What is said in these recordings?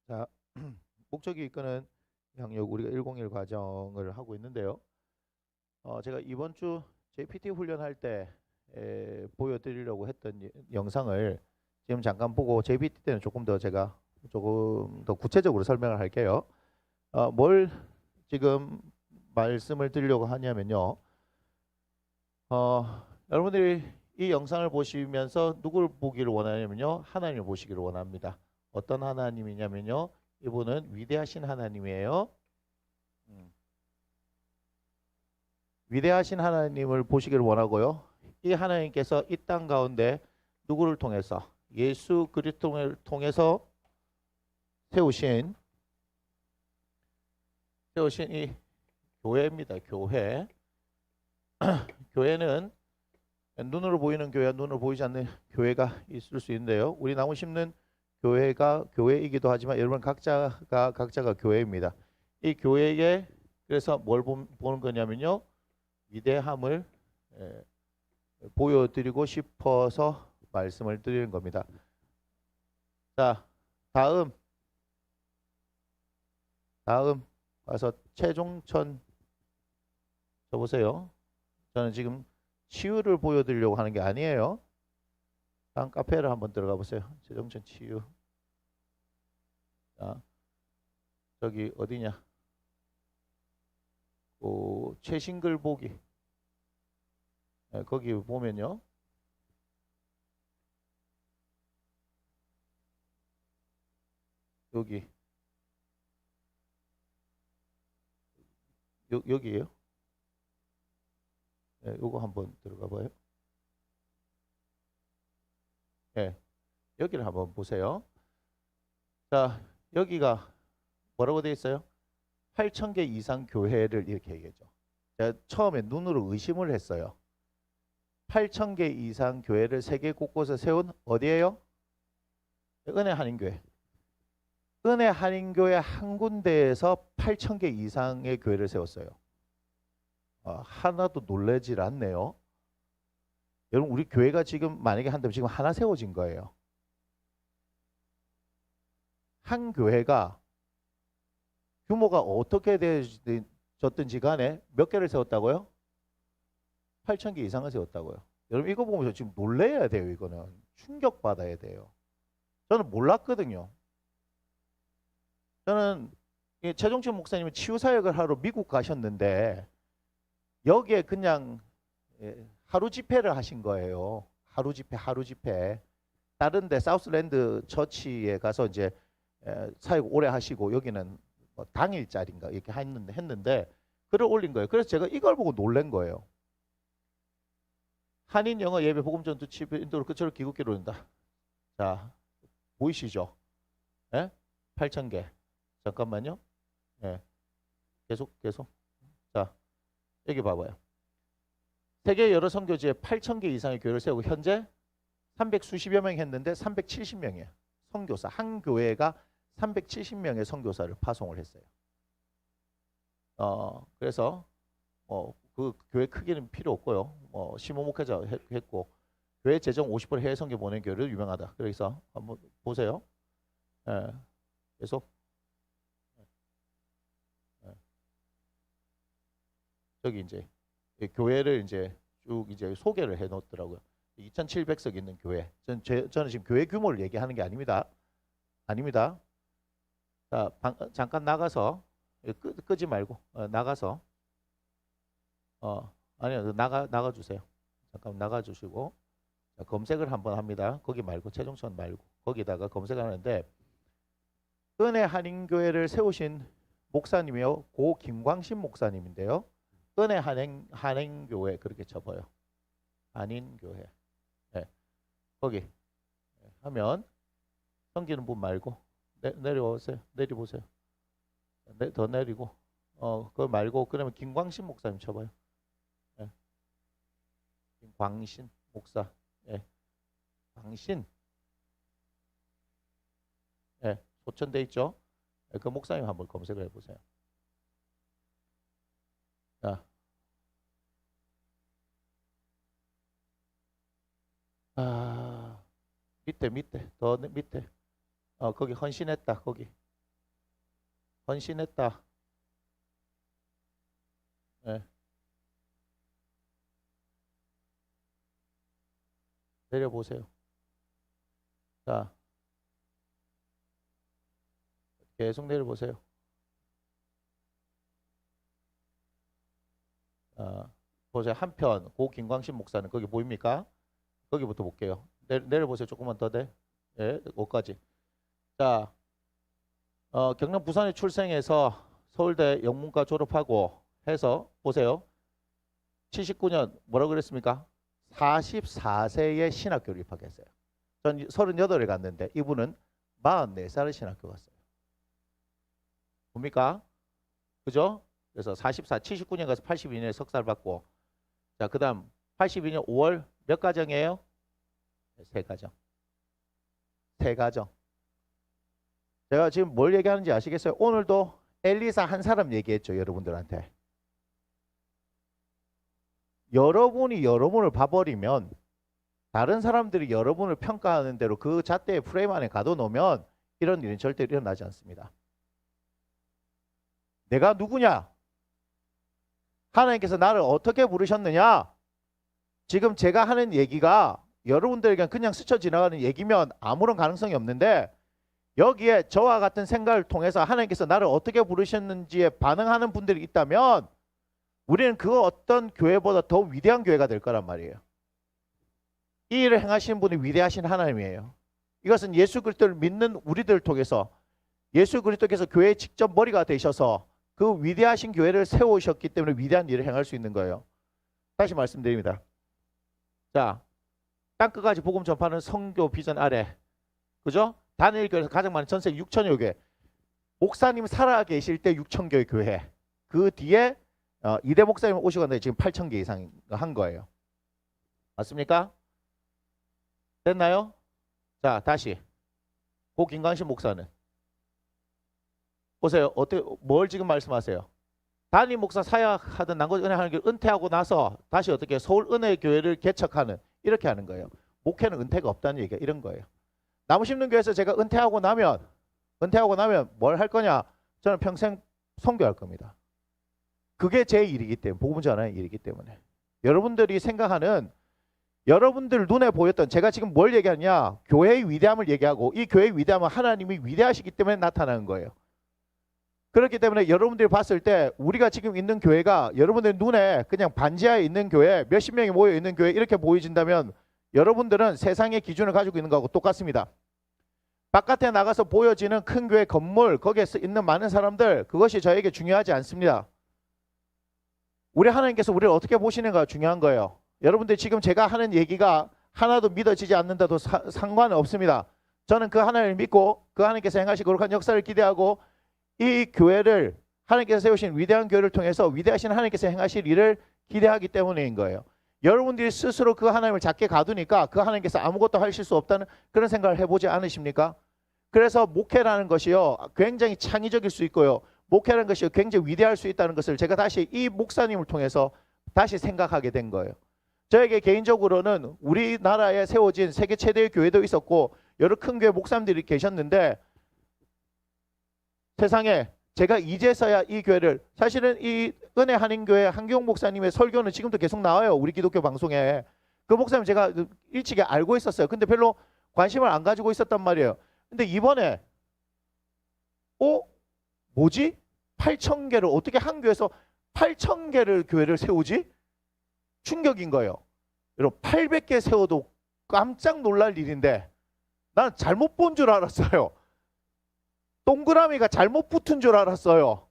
자, 목적이 이끄는 양육 우리가 101 과정을 하고 있는데요. 제가 이번 주 JPT 훈련할 때 보여드리려고 했던 영상을 지금 잠깐 보고 JPT 때는 조금 더 제가 조금 더 구체적으로 설명을 할게요. 뭘 지금 말씀을 드리려고 하냐면요. 여러분들이 이 영상을 보시면서 누구를 보기를 원하냐면요. 하나님을 보시기를 원합니다. 어떤 하나님이냐면요. 이분은 위대하신 하나님이에요. 음. 위대하신 하나님을 보시기를 원하고요. 이 하나님께서 이 땅 가운데 누구를 통해서 예수 그리스도를 통해서 세우신 이 교회입니다. 교회. 교회는 눈으로 보이는 교회와 눈으로 보이지 않는 교회가 있을 수 있는데요. 우리 나무 심는 교회가 교회이기도 하지만 여러분 각자가 교회입니다. 이 교회에 그래서 뭘 보는 거냐면요. 위대함을 보여드리고 싶어서 말씀을 드리는 겁니다. 자, 다음 와서 최종천 쳐보세요. 저는 지금 치유를 보여드리려고 하는 게 아니에요. 다음 카페를 한번 들어가 보세요. 최종천 치유. 자, 저기 어디냐? 최신 글 보기. 거기 보면요. 여기. 여기에요. 요거 한번 들어가 봐요. 여기를 한번 보세요. 자, 여기가 뭐라고 되어 있어요? 8,000개 이상 교회를 이렇게 얘기했죠. 제가 처음에 눈으로 의심을 했어요. 8,000개 이상 교회를 세계 곳곳에 세운 어디예요? 은혜 한인교회. 은혜 한인교회 한 군데에서 8,000개 이상의 교회를 세웠어요. 하나도 놀라질 않네요. 여러분 우리 교회가 지금 만약에 한다면 지금 하나 세워진 거예요. 한 교회가 규모가 어떻게 되었든지 간에 몇 개를 세웠다고요? 8,000개 이상을 세웠다고요. 여러분 이거 보면서 지금 놀래야 돼요. 이거는 충격받아야 돼요. 저는 몰랐거든요. 저는 최종철 목사님은 치유사역을 하러 미국 가셨는데 여기에 그냥 하루 집회를 하신 거예요. 하루 집회. 다른 데 사우스랜드 처치에 가서 이제 사역 오래 하시고 여기는 뭐 당일짜리인가 이렇게 했는데 글을 올린 거예요. 그래서 제가 이걸 보고 놀란 거예요. 한인 영어 예배 복음 전도 치유 인도로 끝으로 기국기로 온다. 자, 보이시죠? 8,000개. 잠깐만요. 계속. 자, 여기 봐봐요. 세계 여러 선교지에 8,000개 이상의 교회를 세우고 현재 300수십여 명이 했는데 370명이에요. 선교사. 한 교회가 370명의 선교사를 파송을 했어요. 그래서 그 교회 크기는 필요 없고요. 시모 목회자 했고 교회 재정 50% 해외 선교 보낸 교회를 유명하다. 그래서 한번 보세요. 계속. 저기 이제 교회를 이제 쭉 이제 소개를 해 놓더라고요. 2,700석 있는 교회. 저는 지금 교회 규모를 얘기하는 게 아닙니다. 자, 잠깐 나가서 끄지 말고 나가서 아니요 나가 주세요. 잠깐 나가 주시고 검색을 한번 합니다. 거기 말고 최종천 말고 거기다가 검색을 하는데 은혜 한인교회를 세우신 목사님이요. 고 김광신 목사님인데요. 은혜 한인교회 그렇게 쳐봐요. 한인교회. 거기 하면 섬기는 분 말고 내려오세요. 내려보세요. 더 내리고 그거 말고 그러면 김광신 목사님 쳐봐요. 김광신 목사. 광신. 소천돼 있죠. 그 목사님 한번 검색을 해보세요. 자, 밑에 더 밑에 거기 헌신했다 거기 헌신했다. 네. 내려보세요. 자, 계속 내려보세요. 보세요. 한편 고 김광신 목사는 거기 보입니까? 거기부터 볼게요. 내려보세요. 조금만 더 돼. 예, 5까지. 자, 경남 부산에 출생해서 서울대 영문과 졸업하고 해서 보세요. 79년 뭐라고 그랬습니까? 44세에 신학교를 입학했어요. 전 38에 갔는데 이분은 44살에 신학교 갔어요. 봅니까? 그죠? 그래서 79년 가서 82년에 석사를 받고, 자, 그 다음 82년 5월 몇 가정이에요? 3가정. 3가정. 제가 지금 뭘 얘기하는지 아시겠어요? 오늘도 엘리사 한 사람 얘기했죠, 여러분들한테. 여러분이 여러분을 봐버리면 다른 사람들이 여러분을 평가하는 대로 그 잣대의 프레임 안에 가둬놓으면 이런 일은 절대 일어나지 않습니다. 내가 누구냐? 하나님께서 나를 어떻게 부르셨느냐? 지금 제가 하는 얘기가 여러분들에게 그냥 스쳐 지나가는 얘기면 아무런 가능성이 없는데, 여기에 저와 같은 생각을 통해서 하나님께서 나를 어떻게 부르셨는지에 반응하는 분들이 있다면 우리는 그 어떤 교회보다 더 위대한 교회가 될 거란 말이에요. 이 일을 행하시는 분이 위대하신 하나님이에요. 이것은 예수 그리스도를 믿는 우리들을 통해서 예수 그리스도께서 교회의 직접 머리가 되셔서 그 위대하신 교회를 세우셨기 때문에 위대한 일을 행할 수 있는 거예요. 다시 말씀드립니다. 자, 땅끝까지 복음 전파는 선교 비전 아래, 그죠? 다니엘 교회에서 가장 많은 전 세계 6천여 교회, 목사님 살아 계실 때 6천 개의 교회, 그 뒤에 이대 목사님 오시고 나서 지금 8천 개 이상 한 거예요. 맞습니까? 됐나요? 자, 다시 고 김광신 목사는 보세요. 어떻게, 뭘 지금 말씀하세요? 담임 목사 사역하던 난고 은혜하는 교회 은퇴하고 나서 다시 어떻게 서울 은혜교회를 개척하는, 이렇게 하는 거예요. 목회는 은퇴가 없다는 얘기가 이런 거예요. 나무 심는 교회에서 제가 은퇴하고 나면 뭘 할 거냐? 저는 평생 선교할 겁니다. 그게 제 일이기 때문에, 복음 전하는 일이기 때문에. 여러분들이 생각하는, 여러분들 눈에 보였던, 제가 지금 뭘 얘기하냐? 교회의 위대함을 얘기하고, 이 교회의 위대함은 하나님이 위대하시기 때문에 나타나는 거예요. 그렇기 때문에 여러분들이 봤을 때 우리가 지금 있는 교회가 여러분들 눈에 그냥 반지하에 있는 교회, 몇십 명이 모여 있는 교회 이렇게 보여진다면 여러분들은 세상의 기준을 가지고 있는 거하고 똑같습니다. 바깥에 나가서 보여지는 큰 교회 건물, 거기에 있는 많은 사람들, 그것이 저에게 중요하지 않습니다. 우리 하나님께서 우리를 어떻게 보시는가 중요한 거예요. 여러분들 지금 제가 하는 얘기가 하나도 믿어지지 않는다도 상관은 없습니다. 저는 그 하나님을 믿고 그 하나님께서 행하실 거룩한 역사를 기대하고 이 교회를, 하나님께서 세우신 위대한 교회를 통해서 위대하신 하나님께서 행하실 일을 기대하기 때문인 거예요. 여러분들이 스스로 그 하나님을 작게 가두니까 그 하나님께서 아무것도 하실 수 없다는 그런 생각을 해보지 않으십니까? 그래서 목회라는 것이요, 굉장히 창의적일 수 있고요, 목회라는 것이 굉장히 위대할 수 있다는 것을 제가 다시 이 목사님을 통해서 다시 생각하게 된 거예요. 저에게 개인적으로는 우리나라에 세워진 세계 최대의 교회도 있었고 여러 큰 교회 목사님들이 계셨는데, 세상에 제가 이제서야 이 교회를, 사실은 이 은혜 한인교회 한기용 목사님의 설교는 지금도 계속 나와요. 우리 기독교 방송에. 그 목사님 제가 일찍이 알고 있었어요. 근데 별로 관심을 안 가지고 있었단 말이에요. 근데 이번에 뭐지? 8,000개를 어떻게 한 교회에서 8,000개를 교회를 세우지? 충격인 거예요. 여러분 800개 세워도 깜짝 놀랄 일인데 난 잘못 본 줄 알았어요. 동그라미가 잘못 붙은 줄 알았어요.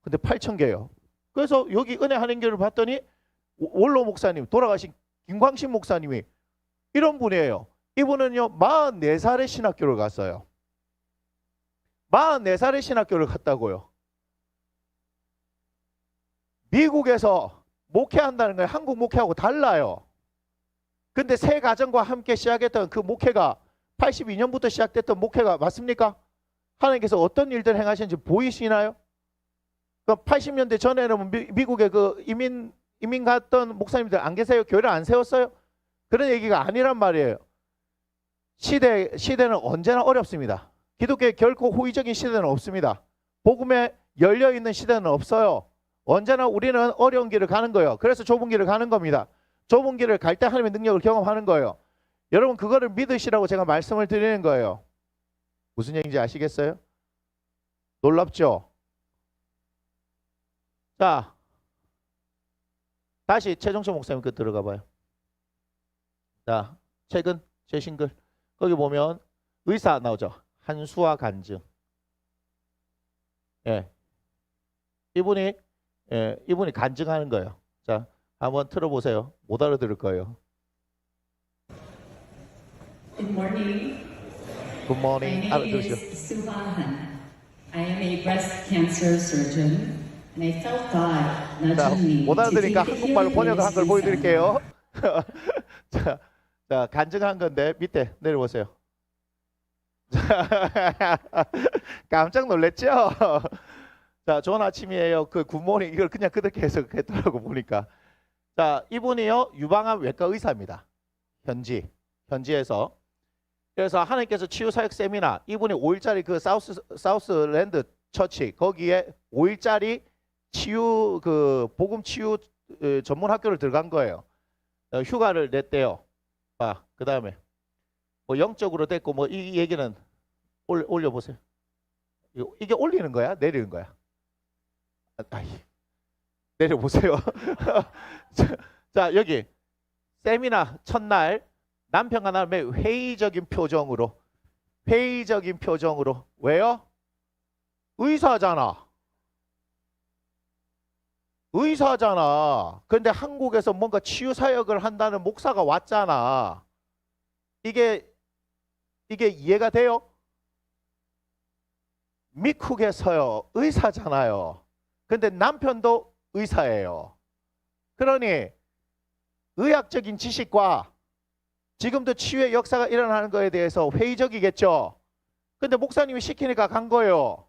근데 8,000개예요. 그래서 여기 은혜 한인교회를 봤더니 원로 목사님, 돌아가신 김광신 목사님이 이런 분이에요. 이분은요 44살에 신학교를 갔어요. 44살에 신학교를 갔다고요. 미국에서 목회한다는 건 한국 목회하고 달라요. 근데 새 가정과 함께 시작했던 그 목회가 82년부터 시작됐던 목회가 맞습니까? 하나님께서 어떤 일들 행하시는지 보이시나요? 그 80년대 전에는 미국에 그 이민 갔던 목사님들 안 계세요? 교회를 안 세웠어요? 그런 얘기가 아니란 말이에요. 시대는 언제나 어렵습니다. 기독교에 결코 호의적인 시대는 없습니다. 복음의 열려있는 시대는 없어요. 언제나 우리는 어려운 길을 가는 거예요. 그래서 좁은 길을 가는 겁니다. 좁은 길을 갈 때 하나님의 능력을 경험하는 거예요. 여러분 그거를 믿으시라고 제가 말씀을 드리는 거예요. 무슨 얘기인지 아시겠어요? 놀랍죠? 자, 다시 최종철 목사님 그 들어가 봐요. 자, 최근 최신 글 거기 보면 의사 나오죠. 한수와 간증. 예, 이분이 간증하는 거예요. 자, 한번 틀어보세요. 못 알아들을 거예요. Good morning. Good morning. My name 알아들으시죠? is Subahan. I am a breast cancer surgeon, and I felt God 자, nudging me 못 to 알아들으니까 take the 한국말로 healing 번역한 걸 voices 보여드릴게요. 자, 간증한 건데 밑에 내려보세요. 깜짝 놀랐죠? 자, 좋은 아침이에요. 그 굿모닝 이걸 그냥 그렇게 해석했더라고 보니까. 자, 이분이요 유방암 외과 의사입니다. 현지에서. 그래서 하나님께서 치유사역 세미나 이분이 5일짜리 그 사우스랜드 처치 거기에 5일짜리 치유 그 복음 치유 전문 학교를 들어간 거예요. 휴가를 냈대요. 봐, 그 다음에 뭐 영적으로 됐고 뭐 이 얘기는 올려보세요. 이게 올리는 거야? 내리는 거야? 내려보세요. 자, 여기 세미나 첫날 남편과 나는 매우 회의적인 표정으로 왜요? 의사잖아. 근데 한국에서 뭔가 치유 사역을 한다는 목사가 왔잖아. 이게 이해가 돼요? 미국에서요 의사잖아요. 근데 남편도 의사예요. 그러니 의학적인 지식과 지금도 치유의 역사가 일어나는 거에 대해서 회의적이겠죠. 근데 목사님이 시키니까 간 거예요.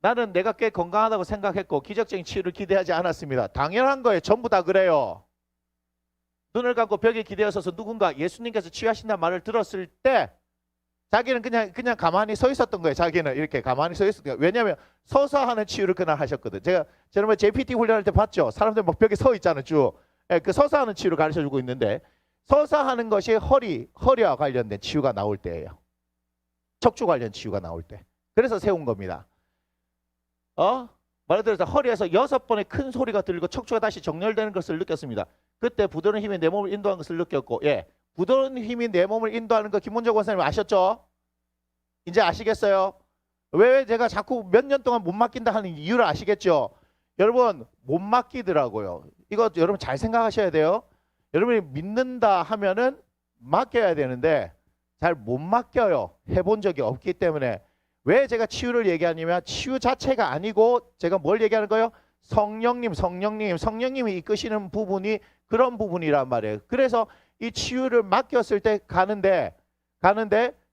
나는 내가 꽤 건강하다고 생각했고 기적적인 치유를 기대하지 않았습니다. 당연한 거예요. 전부 다 그래요. 눈을 감고 벽에 기대어 서서 누군가 예수님께서 치유하신다는 말을 들었을 때 자기는 그냥 가만히 서 있었던 거예요. 자기는 이렇게 가만히 서 있었던 거예요. 왜냐하면 서서 하는 치유를 그날 하셨거든. 제가 지난번에 JPT 훈련할 때 봤죠. 사람들 막 벽에 서 있잖아요. 쭉. 그 서서 하는 치유를 가르쳐주고 있는데 서서 하는 것이 허리와 관련된 치유가 나올 때예요. 척추 관련 치유가 나올 때. 그래서 세운 겁니다. 말을 들어서 허리에서 6번의 큰 소리가 들리고 척추가 다시 정렬되는 것을 느꼈습니다. 그때 부드러운 힘이 내 몸을 인도하는 것을 느꼈고, 부드러운 힘이 내 몸을 인도하는 거 김문정 권사님 아셨죠? 이제 아시겠어요? 왜 제가 자꾸 몇 년 동안 못 맡긴다 하는 이유를 아시겠죠? 여러분 못 맡기더라고요. 이거 여러분 잘 생각하셔야 돼요. 여러분이 믿는다 하면은 맡겨야 되는데 잘 못 맡겨요. 해본 적이 없기 때문에. 왜 제가 치유를 얘기하냐면 치유 자체가 아니고 제가 뭘 얘기하는 거예요? 성령님이 이끄시는 부분이 그런 부분이란 말이에요. 그래서 이 치유를 맡겼을 때 가는데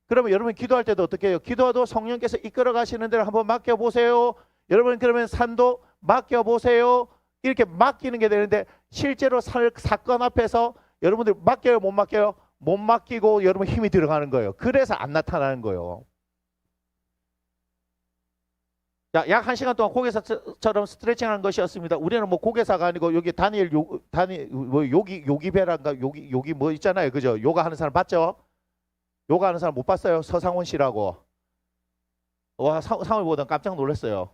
그러면 여러분 기도할 때도 어떻게 해요? 기도도 성령께서 이끌어 가시는 대로 한번 맡겨보세요. 여러분 그러면 산도 맡겨보세요. 이렇게 맡기는 게 되는데 실제로 사건 앞에서 여러분들 맡겨요? 못 맡겨요? 못 맡기고 여러분 힘이 들어가는 거예요. 그래서 안 나타나는 거예요. 약 1시간 동안 고개사처럼 스트레칭하는 것이었습니다. 우리는 뭐 고개사가 아니고 여기 요기배란가 요기 뭐 있잖아요. 그죠? 요가 하는 사람 봤죠? 요가 하는 사람 못 봤어요? 서상원 씨라고. 와, 상을 보다 깜짝 놀랐어요.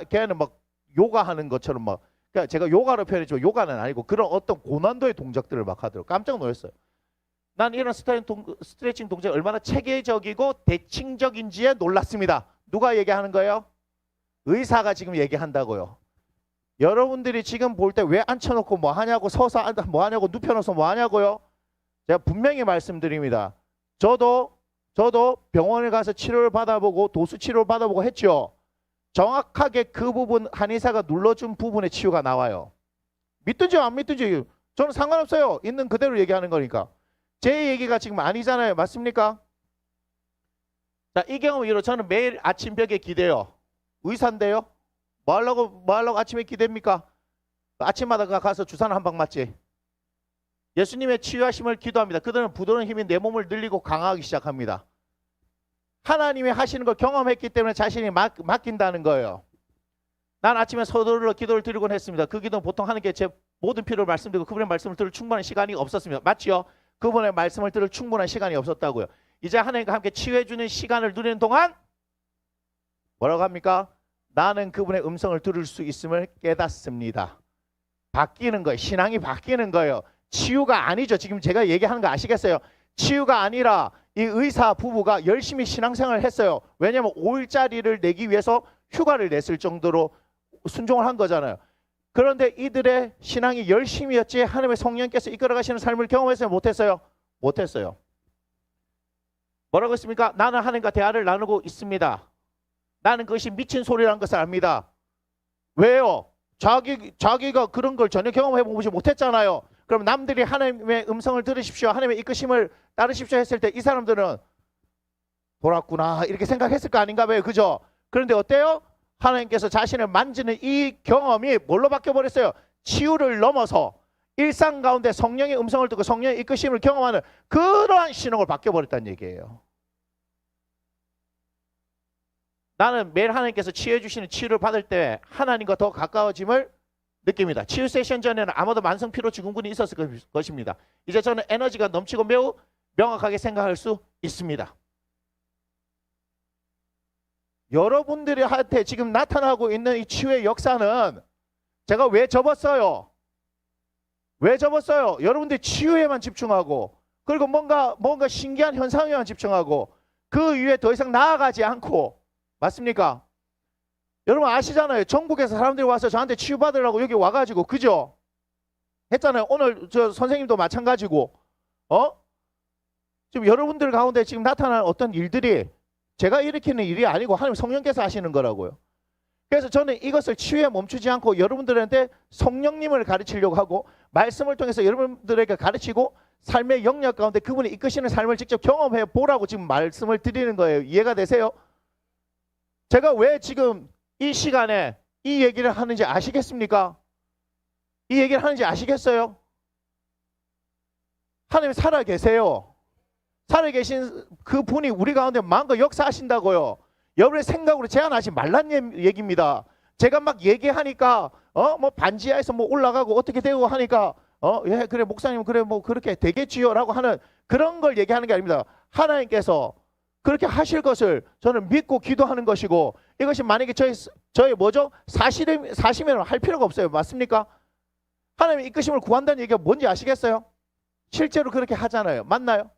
걔는 막 요가 하는 것처럼 막 그러니까 제가 요가로 표현했지만 요가는 아니고 그런 어떤 고난도의 동작들을 막 하더라고요. 깜짝 놀랐어요. 난 이런 스트레칭 동작이 얼마나 체계적이고 대칭적인지에 놀랐습니다. 누가 얘기하는 거예요? 의사가 지금 얘기한다고요. 여러분들이 지금 볼 때 왜 앉혀놓고 뭐 하냐고 서서 뭐 하냐고 눕혀놓어서 뭐 하냐고요. 제가 분명히 말씀드립니다. 저도 병원에 가서 치료를 받아보고 도수 치료를 받아보고 했죠. 정확하게 그 부분 한의사가 눌러준 부분의 치유가 나와요. 믿든지 안 믿든지 저는 상관없어요. 있는 그대로 얘기하는 거니까. 제 얘기가 지금 아니잖아요. 맞습니까? 자, 이 경우 이후로 저는 매일 아침 벽에 기대요. 의사인데요. 뭐 하려고 아침에 기대입니까? 아침마다 가서 주사는 한 방 맞지. 예수님의 치유하심을 기도합니다. 그들은 부드러운 힘이 내 몸을 늘리고 강화하기 시작합니다. 하나님이 하시는 걸 경험했기 때문에 자신이 맡긴다는 거예요. 난 아침에 서둘러 기도를 드리곤 했습니다. 그 기도는 보통 하는 게 제 모든 필요를 말씀드리고 그분의 말씀을 들을 충분한 시간이 없었습니다. 맞죠? 그분의 말씀을 들을 충분한 시간이 없었다고요. 이제 하나님과 함께 치유해주는 시간을 누리는 동안 뭐라고 합니까? 나는 그분의 음성을 들을 수 있음을 깨닫습니다. 바뀌는 거예요. 신앙이 바뀌는 거예요. 치유가 아니죠. 지금 제가 얘기하는 거 아시겠어요? 치유가 아니라 이 의사 부부가 열심히 신앙생활을 했어요. 왜냐하면 5일짜리를 내기 위해서 휴가를 냈을 정도로 순종을 한 거잖아요. 그런데 이들의 신앙이 열심이었지 하나님의 성령께서 이끌어가시는 삶을 경험했어요? 못했어요? 못했어요. 뭐라고 했습니까? 나는 하나님과 대화를 나누고 있습니다. 나는 그것이 미친 소리라는 것을 압니다. 왜요? 자기가 그런 걸 전혀 경험해보지 못했잖아요. 그럼 남들이 하나님의 음성을 들으십시오, 하나님의 이끄심을 따르십시오 했을 때 이 사람들은 돌았구나 이렇게 생각했을 거 아닌가 봐요. 그죠? 그런데 어때요? 하나님께서 자신을 만지는 이 경험이 뭘로 바뀌어버렸어요? 치유를 넘어서 일상 가운데 성령의 음성을 듣고 성령의 이끄심을 경험하는 그러한 신앙으로 바뀌어버렸다는 얘기예요. 나는 매일 하나님께서 치유해 주시는 치유를 받을 때 하나님과 더 가까워짐을 느낍니다. 치유 세션 전에는 아마도 만성 피로 증후군이 있었을 것입니다. 이제 저는 에너지가 넘치고 매우 명확하게 생각할 수 있습니다. 여러분들한테 지금 나타나고 있는 이 치유의 역사는 제가 왜 접었어요? 왜 접었어요? 여러분들이 치유에만 집중하고 그리고 뭔가 신기한 현상에만 집중하고 그 위에 더 이상 나아가지 않고 맞습니까? 여러분 아시잖아요. 전국에서 사람들이 와서 저한테 치유받으려고 여기 와가지고 그죠? 했잖아요. 오늘 저 선생님도 마찬가지고 지금 여러분들 가운데 지금 나타나는 어떤 일들이 제가 일으키는 일이 아니고 하나님 성령께서 하시는 거라고요. 그래서 저는 이것을 치유에 멈추지 않고 여러분들한테 성령님을 가르치려고 하고 말씀을 통해서 여러분들에게 가르치고 삶의 영역 가운데 그분이 이끄시는 삶을 직접 경험해 보라고 지금 말씀을 드리는 거예요. 이해가 되세요? 제가 왜 지금 이 시간에 이 얘기를 하는지 아시겠습니까? 이 얘기를 하는지 아시겠어요? 하나님 살아 계세요. 살아계신 그 분이 우리 가운데 마음껏 역사하신다고요. 여러분의 생각으로 제한하지 말란 얘기입니다. 제가 막 얘기하니까 뭐 반지하에서 뭐 올라가고 어떻게 되고 하니까 예 그래 목사님 그래 뭐 그렇게 되겠지요라고 하는 그런 걸 얘기하는 게 아닙니다. 하나님께서 그렇게 하실 것을 저는 믿고 기도하는 것이고 이것이 만약에 저의 뭐죠? 사심이면 할 필요가 없어요. 맞습니까? 하나님의 이끄심을 구한다는 얘기가 뭔지 아시겠어요? 실제로 그렇게 하잖아요. 맞나요?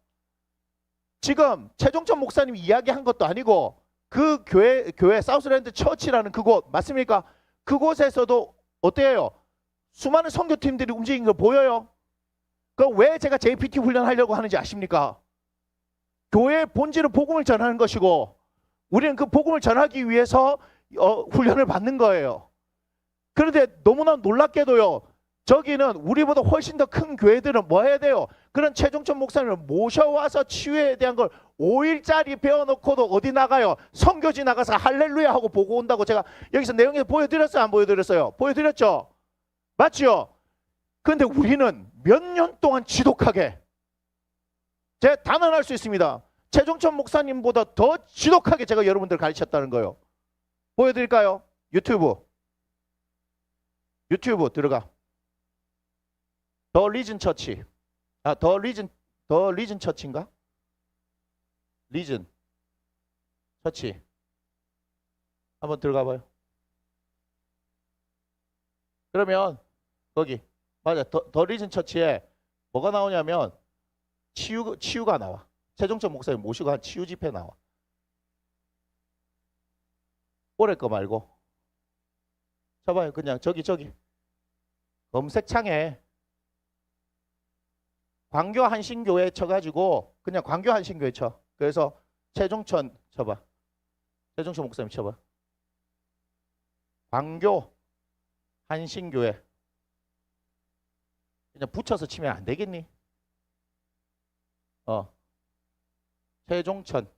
지금 최종천 목사님이 이야기한 것도 아니고 그 교회 사우스랜드 처치라는 그곳 맞습니까? 그곳에서도 어때요? 수많은 선교팀들이 움직이는 거 보여요? 그럼 왜 제가 JPT 훈련하려고 하는지 아십니까? 교회의 본질은 복음을 전하는 것이고 우리는 그 복음을 전하기 위해서 훈련을 받는 거예요. 그런데 너무나 놀랍게도요. 저기는 우리보다 훨씬 더 큰 교회들은 뭐 해야 돼요? 그런 최종천 목사님을 모셔와서 치유에 대한 걸 5일짜리 배워놓고도 어디 나가요? 선교지 나가서 할렐루야 하고 보고 온다고 제가 여기서 내용에서 보여드렸어요? 안 보여드렸어요? 보여드렸죠? 맞죠? 그런데 우리는 몇 년 동안 지독하게 제가 단언할 수 있습니다. 최종천 목사님보다 더 지독하게 제가 여러분들 가르쳤다는 거예요. 보여드릴까요? 유튜브 들어가. 더 리전 처치. 더 리전 처치인가? 리전 처치. 한번 들어가 봐요. 그러면 거기 맞아. 더 리전 처치에 뭐가 나오냐면 치유가 나와. 최종천 목사님 모시고 한 치유 집회 나와. 올해 거 말고 쳐봐요. 그냥 저기 검색창에 광교 한신교회 쳐가지고 그냥 광교 한신교회 쳐. 그래서 최종천 쳐봐. 최종천 목사님 쳐봐. 광교 한신교회. 그냥 붙여서 치면 안 되겠니? 최종천.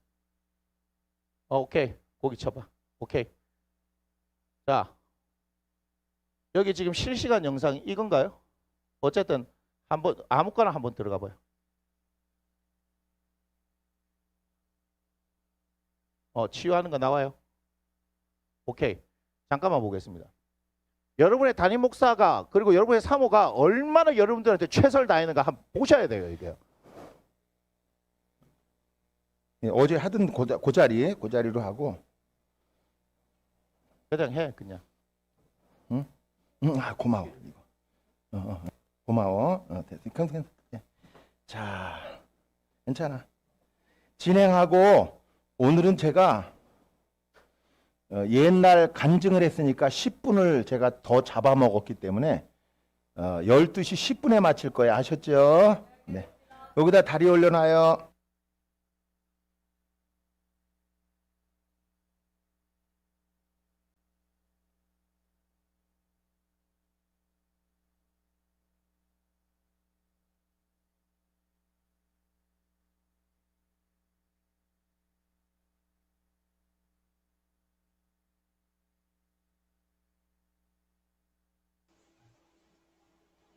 오케이. 거기 쳐봐. 오케이. 자, 여기 지금 실시간 영상 이건가요? 어쨌든 한번 아무거나 한번 들어가 봐요. 치유하는 거 나와요. 오케이. 잠깐만 보겠습니다. 여러분의 담임 목사가 그리고 여러분의 사모가 얼마나 여러분들한테 최선을 다하는가 한번 보셔야 돼요. 이게. 예, 어제 하던 그 자리로 하고. 그냥 해 그냥. 응? 응, 아 고마워. 이거. 고마워. 됐어. 예. 자, 괜찮아. 진행하고 오늘은 제가 옛날 간증을 했으니까 10분을 제가 더 잡아먹었기 때문에 12시 10분에 마칠 거예요. 아셨죠? 네. 여기다 다리 올려놔요.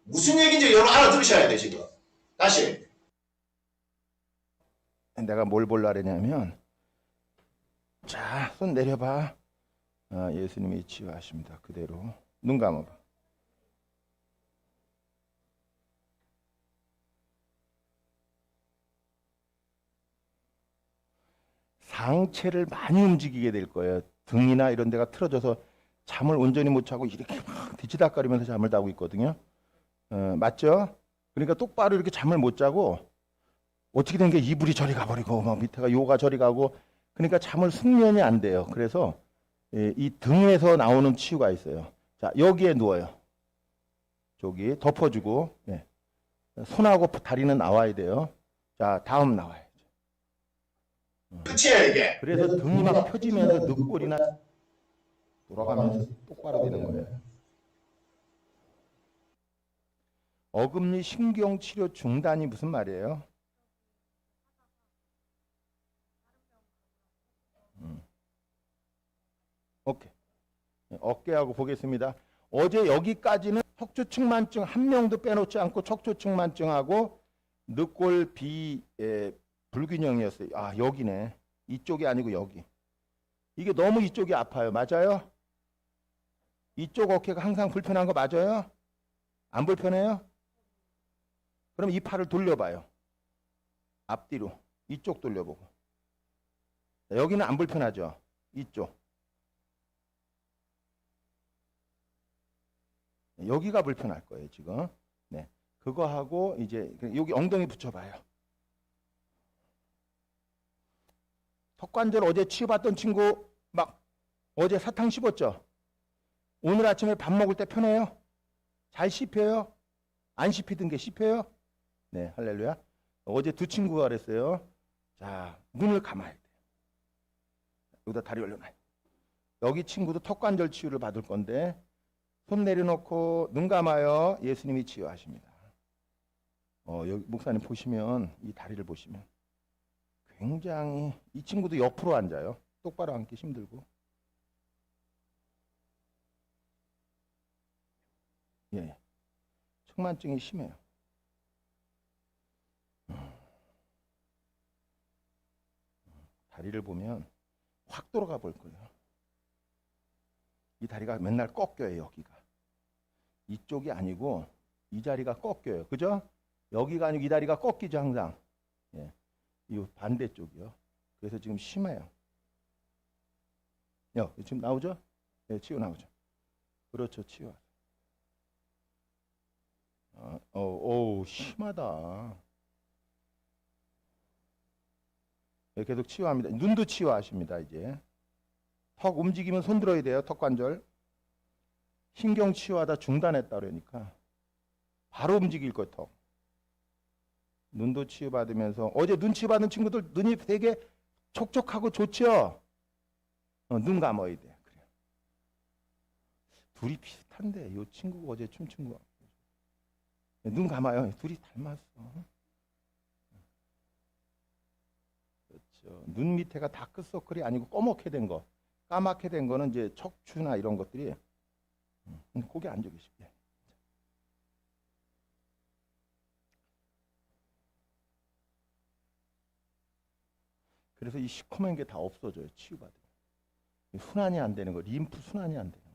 무슨 얘기인지 여러분 알아들으셔야 돼 지금. 다시. 내가 뭘 보려 그러냐면, 자, 손 내려봐. 예수님이 치유하십니다. 그대로 눈 감아봐. 상체를 많이 움직이게 될 거예요. 등이나 이런 데가 틀어져서 잠을 온전히 못 자고 이렇게 막 뒤치다거리면서 잠을 자고 있거든요. 맞죠? 그러니까 똑바로 이렇게 잠을 못 자고 어떻게 된 게 이불이 저리 가버리고 막 밑에가 요가 저리 가고 그러니까 잠을 숙면이 안 돼요. 그래서 이 등에서 나오는 치유가 있어요. 자, 여기에 누워요. 저기 덮어주고 손하고 다리는 나와야 돼요. 자, 다음 나와요. 끝이에요 이게. 그래서 등이 막 펴지면서 늑골이나 돌아가면서 똑바로 되는 거예요. 어금니 신경치료 중단이 무슨 말이에요? 오케이. 어깨하고 보겠습니다. 어제 여기까지는 척추측만증 한 명도 빼놓지 않고 척추측만증하고 늑골 불균형이었어요. 아, 여기네. 이쪽이 아니고 여기. 이게 너무 이쪽이 아파요. 맞아요? 이쪽 어깨가 항상 불편한 거 맞아요? 안 불편해요? 그럼 이 팔을 돌려봐요. 앞뒤로. 이쪽 돌려보고. 여기는 안 불편하죠? 이쪽. 여기가 불편할 거예요, 지금. 네. 그거 하고 이제 여기 엉덩이 붙여봐요. 턱관절 어제 치유받던 친구 막 어제 사탕 씹었죠? 오늘 아침에 밥 먹을 때 편해요? 잘 씹혀요? 안 씹히던 게 씹혀요? 네, 할렐루야. 어제 두 친구가 그랬어요. 자, 눈을 감아야 돼요. 여기다 다리 올려놔요. 여기 친구도 턱관절 치유를 받을 건데 손 내려놓고 눈 감아요. 예수님이 치유하십니다. 여기 목사님 보시면 이 다리를 보시면 굉장히 이 친구도 옆으로 앉아요. 똑바로 앉기 힘들고. 예, 측만증이 심해요. 다리를 보면 확 돌아가 볼 거예요. 이 다리가 맨날 꺾여요. 여기가. 이쪽이 아니고 이 자리가 꺾여요. 그죠? 여기가 아니고 이 다리가 꺾이죠. 항상. 예. 이 반대쪽이요. 그래서 지금 심해요. 지금 나오죠? 네, 치유 나오죠. 그렇죠. 치유. 심하다. 네, 계속 치유합니다. 눈도 치유하십니다. 이제 턱 움직이면 손 들어야 돼요. 턱관절. 신경 치유하다 중단했다 그러니까 바로 움직일 거 턱. 눈도 치유받으면서 어제 눈 치유받은 친구들 눈이 되게 촉촉하고 좋죠? 눈 감아야 돼. 그래. 둘이 비슷한데 이 친구가 어제 춤춘 거. 눈 감아요. 둘이 닮았어. 그렇죠. 눈 밑에가 다크서클이 아니고 꺼멓게 된 거. 까맣게 된 거는 이제 척추나 이런 것들이. 거기 앉아 계십시오. 그래서 이 시커먼 게 다 없어져요. 치유받으면. 순환이 안 되는 거, 림프 순환이 안 되는 거.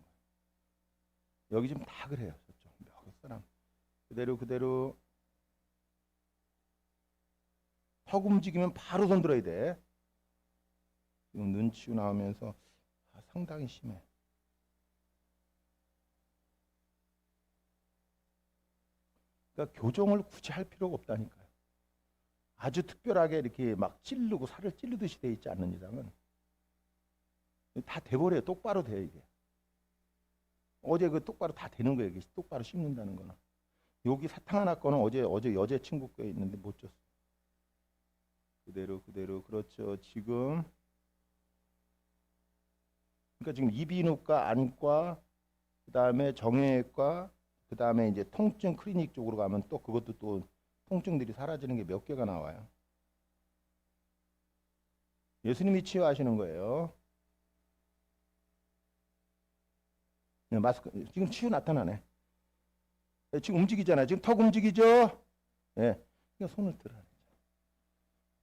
여기 지금 다 그래요. 저쪽 몇 사람 그대로 턱 움직이면 바로 손 들어야 돼. 지금 눈 치유 나오면서 상당히 심해. 그러니까 교정을 굳이 할 필요가 없다니까요. 아주 특별하게 이렇게 막 찌르고 살을 찌르듯이 돼 있지 않는 이상은 다 돼버려요. 똑바로 돼 이게. 어제 그 똑바로 다 되는 거예요. 이게 똑바로 씹는다는 거는. 여기 사탕 하나 거는 어제 여제 친구 거에 있는데 못 줬어. 그대로 그렇죠. 지금 그러니까 지금 이비인후과, 안과, 그다음에 정형외과, 그다음에 이제 통증 클리닉 쪽으로 가면 또 그것도 또 통증들이 사라지는 게 몇 개가 나와요. 예수님이 치유하시는 거예요. 네, 마스크 지금 치유 나타나네. 네, 지금 움직이잖아요. 지금 턱 움직이죠. 예, 네, 그러니까 손을 들어.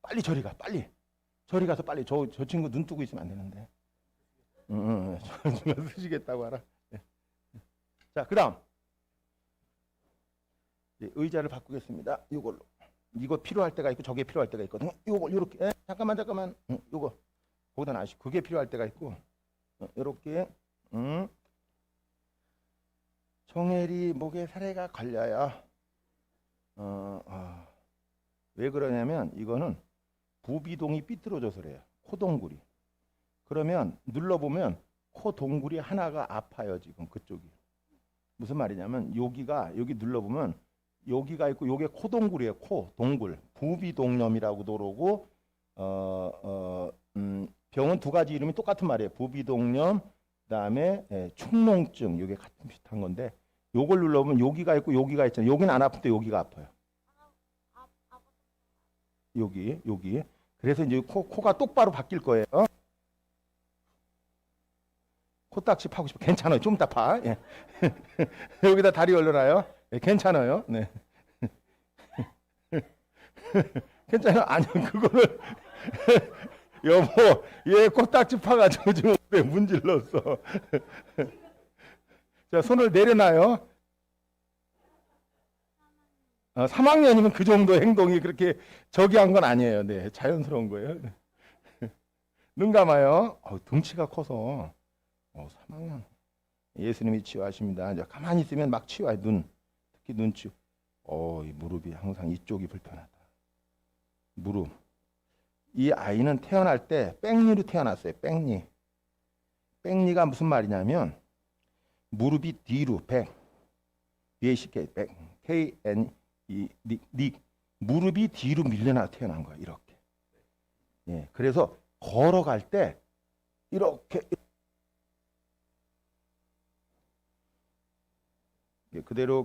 빨리 저리 가, 빨리. 저리 가서 빨리. 저 친구 눈 뜨고 있으면 안 되는데. 저 쓰시겠다고 하라. 네. 자, 그다음 의자를 바꾸겠습니다. 이걸로. 이거 필요할 때가 있고 저게 필요할 때가 있거든요. 이거 이렇게. 잠깐만. 이거 거기다 놔시고 그게 필요할 때가 있고. 이렇게. 종해리 목에 사례가 걸려요. 왜 그러냐면 이거는 부비동이 삐뚤어져서 그래요. 코동굴이. 그러면 눌러보면 코동굴이 하나가 아파요. 지금 그쪽이. 무슨 말이냐면 여기 눌러보면 여기가 있고 요게 코동굴이에요. 코동굴. 부비동염이라고도 그러고 병은 두 가지 이름이 똑같은 말이에요. 부비동염 그다음에 축농증. 요게 같은 비슷한 건데 요걸 눌러보면 여기가 있고 여기가 있잖아요. 여기는 안 아픈데 여기가 아파요. 여기. 그래서 이제 코가 똑바로 바뀔 거예요. 코딱지 파고 싶어. 괜찮아요. 좀 이따 파. 예. 여기다 다리 올려놔요. 예, 괜찮아요. 네. 괜찮아요. 아니요, 그거를 여보, 얘 코딱지 파가지고 지금 왜 문질렀어? 자, 손을 내려놔요. 3학년이면 그 정도 행동이 그렇게 저기 한 건 아니에요. 네, 자연스러운 거예요. 눈 감아요. 등치가 커서 3학년. 예수님이 치유하십니다. 이제 가만히 있으면 막 치유해요. 특히 눈 치유. 이 무릎이 항상 이쪽이 불편하다. 무릎. 이 아이는 태어날 때 뺑니로 태어났어요. 뺑니. 뺑니가 무슨 말이냐면 무릎이 뒤로 뒤에 쉽게 KN 무릎이 뒤로 밀려나 태어난 거야. 이렇게. 예, 그래서 걸어갈 때 이렇게 그대로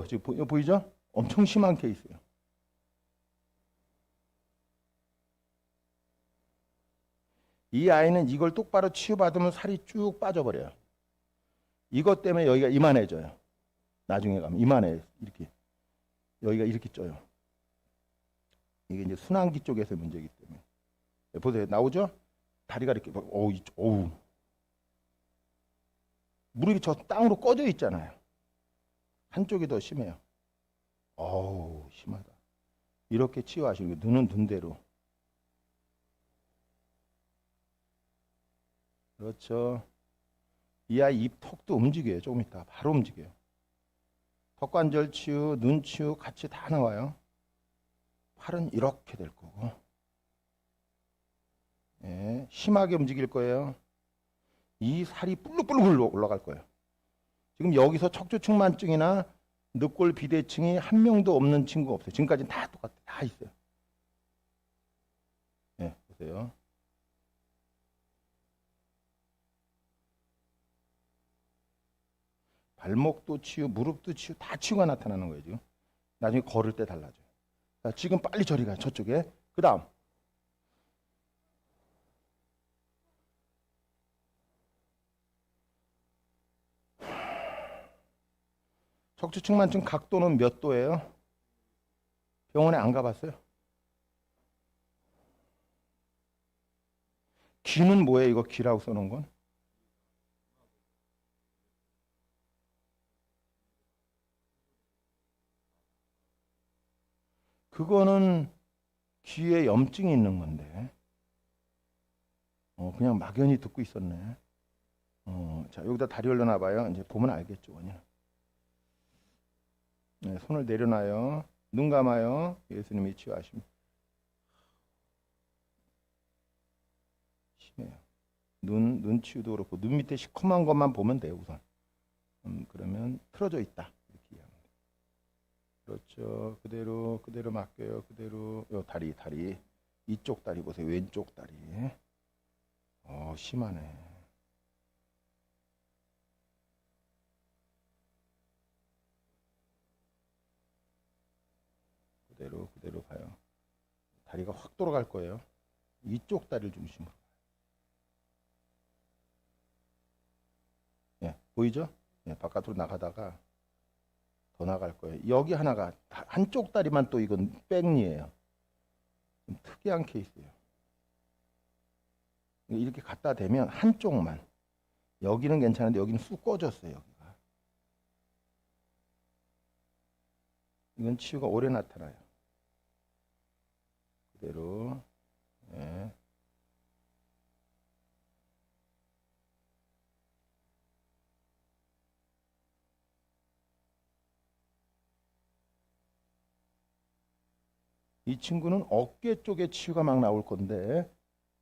지금 보이죠? 엄청 심한 케이스예요. 이 아이는 이걸 똑바로 치유받으면 살이 쭉 빠져버려요. 이것 때문에 여기가 이만해져요. 나중에 가면 이만해. 이렇게 여기가 이렇게 쪄요. 이게 이제 순환기 쪽에서 문제이기 때문에. 보세요. 나오죠? 다리가 이렇게 어우. 무릎이 저 땅으로 꺼져 있잖아요. 한쪽이 더 심해요. 어우, 심하다. 이렇게 치유하시는 거. 눈은 눈대로. 그렇죠. 이 아이 입 턱도 움직여요. 조금 있다. 바로 움직여요. 턱관절 치유, 눈 치유 같이 다 나와요. 팔은 이렇게 될 거고. 예, 심하게 움직일 거예요. 이 살이 뿔룩뿔룩 올라갈 거예요. 지금 여기서 척추측만증이나 늑골 비대증이 한 명도 없는 친구가 없어요. 지금까지는 다 똑같아요. 다 있어요. 예, 보세요. 발목도 치유, 무릎도 치유, 다 치유가 나타나는 거예요. 지금. 나중에 걸을 때 달라져요. 자, 지금 빨리 저리 가요. 저쪽에. 그 다음. 척추측만증 각도는 몇 도예요? 병원에 안 가봤어요? 귀는 뭐예요? 이거 귀라고 써놓은 건? 그거는 귀에 염증이 있는 건데. 그냥 막연히 듣고 있었네. 자, 여기다 다리 올려놔 봐요. 이제 보면 알겠죠, 원인. 네, 손을 내려놔요. 눈 감아요. 예수님이 치유하십니다. 심해요. 눈 치유도 그렇고 눈 밑에 시커먼 것만 보면 돼요, 우선. 그러면 틀어져 있다. 이렇게 이해합니다. 그렇죠. 그대로 맡겨요. 그대로. 요 다리. 이쪽 다리 보세요. 왼쪽 다리. 심하네. 그대로 가요. 다리가 확 돌아갈 거예요. 이쪽 다리를 중심으로. 예, 보이죠? 예, 바깥으로 나가다가 더 나갈 거예요. 여기 하나가 한쪽 다리만 또 이건 백리예요. 좀 특이한 케이스예요. 이렇게 갖다 대면 한쪽만. 여기는 괜찮은데 여기는 쑥 꺼졌어요. 여기가. 이건 치유가 오래 나타나요. 그대로. 예. 이 친구는 어깨 쪽에 치유가 막 나올 건데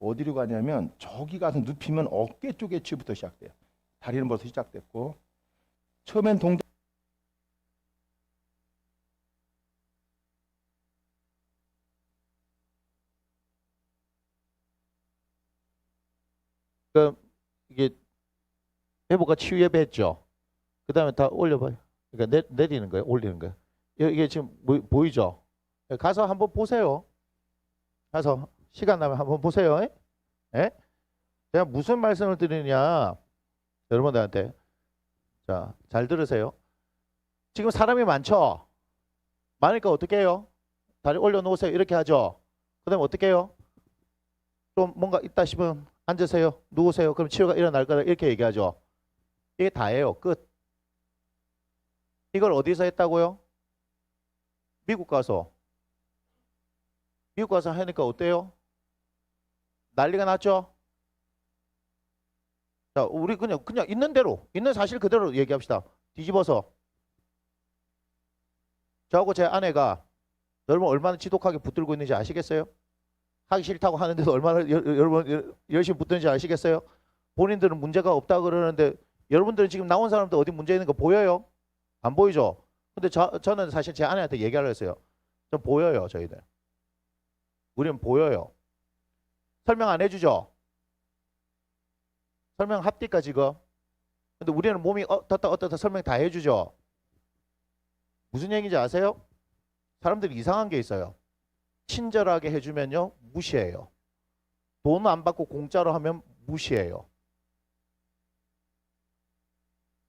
어디로 가냐면 저기 가서 눕히면 어깨 쪽에 치유부터 시작돼요. 다리는 벌써 시작됐고 처음엔 동작 그러니까 이게 회복과 치유 예배했죠. 그 다음에 다 올려봐요. 그러니까 내리는 거예요. 올리는 거예요. 이게 지금 보이죠? 가서 한번 보세요. 가서 시간 나면 한번 보세요. 예? 제가 무슨 말씀을 드리느냐 여러분들한테. 자, 잘 들으세요. 지금 사람이 많죠? 많으니까 어떻게 해요? 다리 올려놓으세요. 이렇게 하죠. 그 다음에 어떻게 해요? 좀 뭔가 있다 싶으면 앉으세요. 누우세요. 그럼 치료가 일어날 거다. 이렇게 얘기하죠. 이게 다예요. 끝. 이걸 어디서 했다고요? 미국 가서 하니까 어때요? 난리가 났죠? 자, 우리 그냥 있는 대로, 있는 사실 그대로 얘기합시다. 뒤집어서. 저하고 제 아내가 여러분 얼마나 지독하게 붙들고 있는지 아시겠어요? 하기 싫다고 하는데도 얼마나 여러분 열심히 붙드는지 아시겠어요? 본인들은 문제가 없다 그러는데 여러분들은 지금 나온 사람들 어디 문제 있는 거 보여요? 안 보이죠? 근데 저는 사실 제 아내한테 얘기하려고 했어요. 좀 보여요, 저희들. 우리는 보여요. 설명 안 해주죠? 설명 합니까 지금? 근데 우리는 몸이 어떻다 설명 다 해주죠? 무슨 얘기인지 아세요? 사람들이 이상한 게 있어요. 친절하게 해주면요 무시해요. 돈 안 받고 공짜로 하면 무시해요.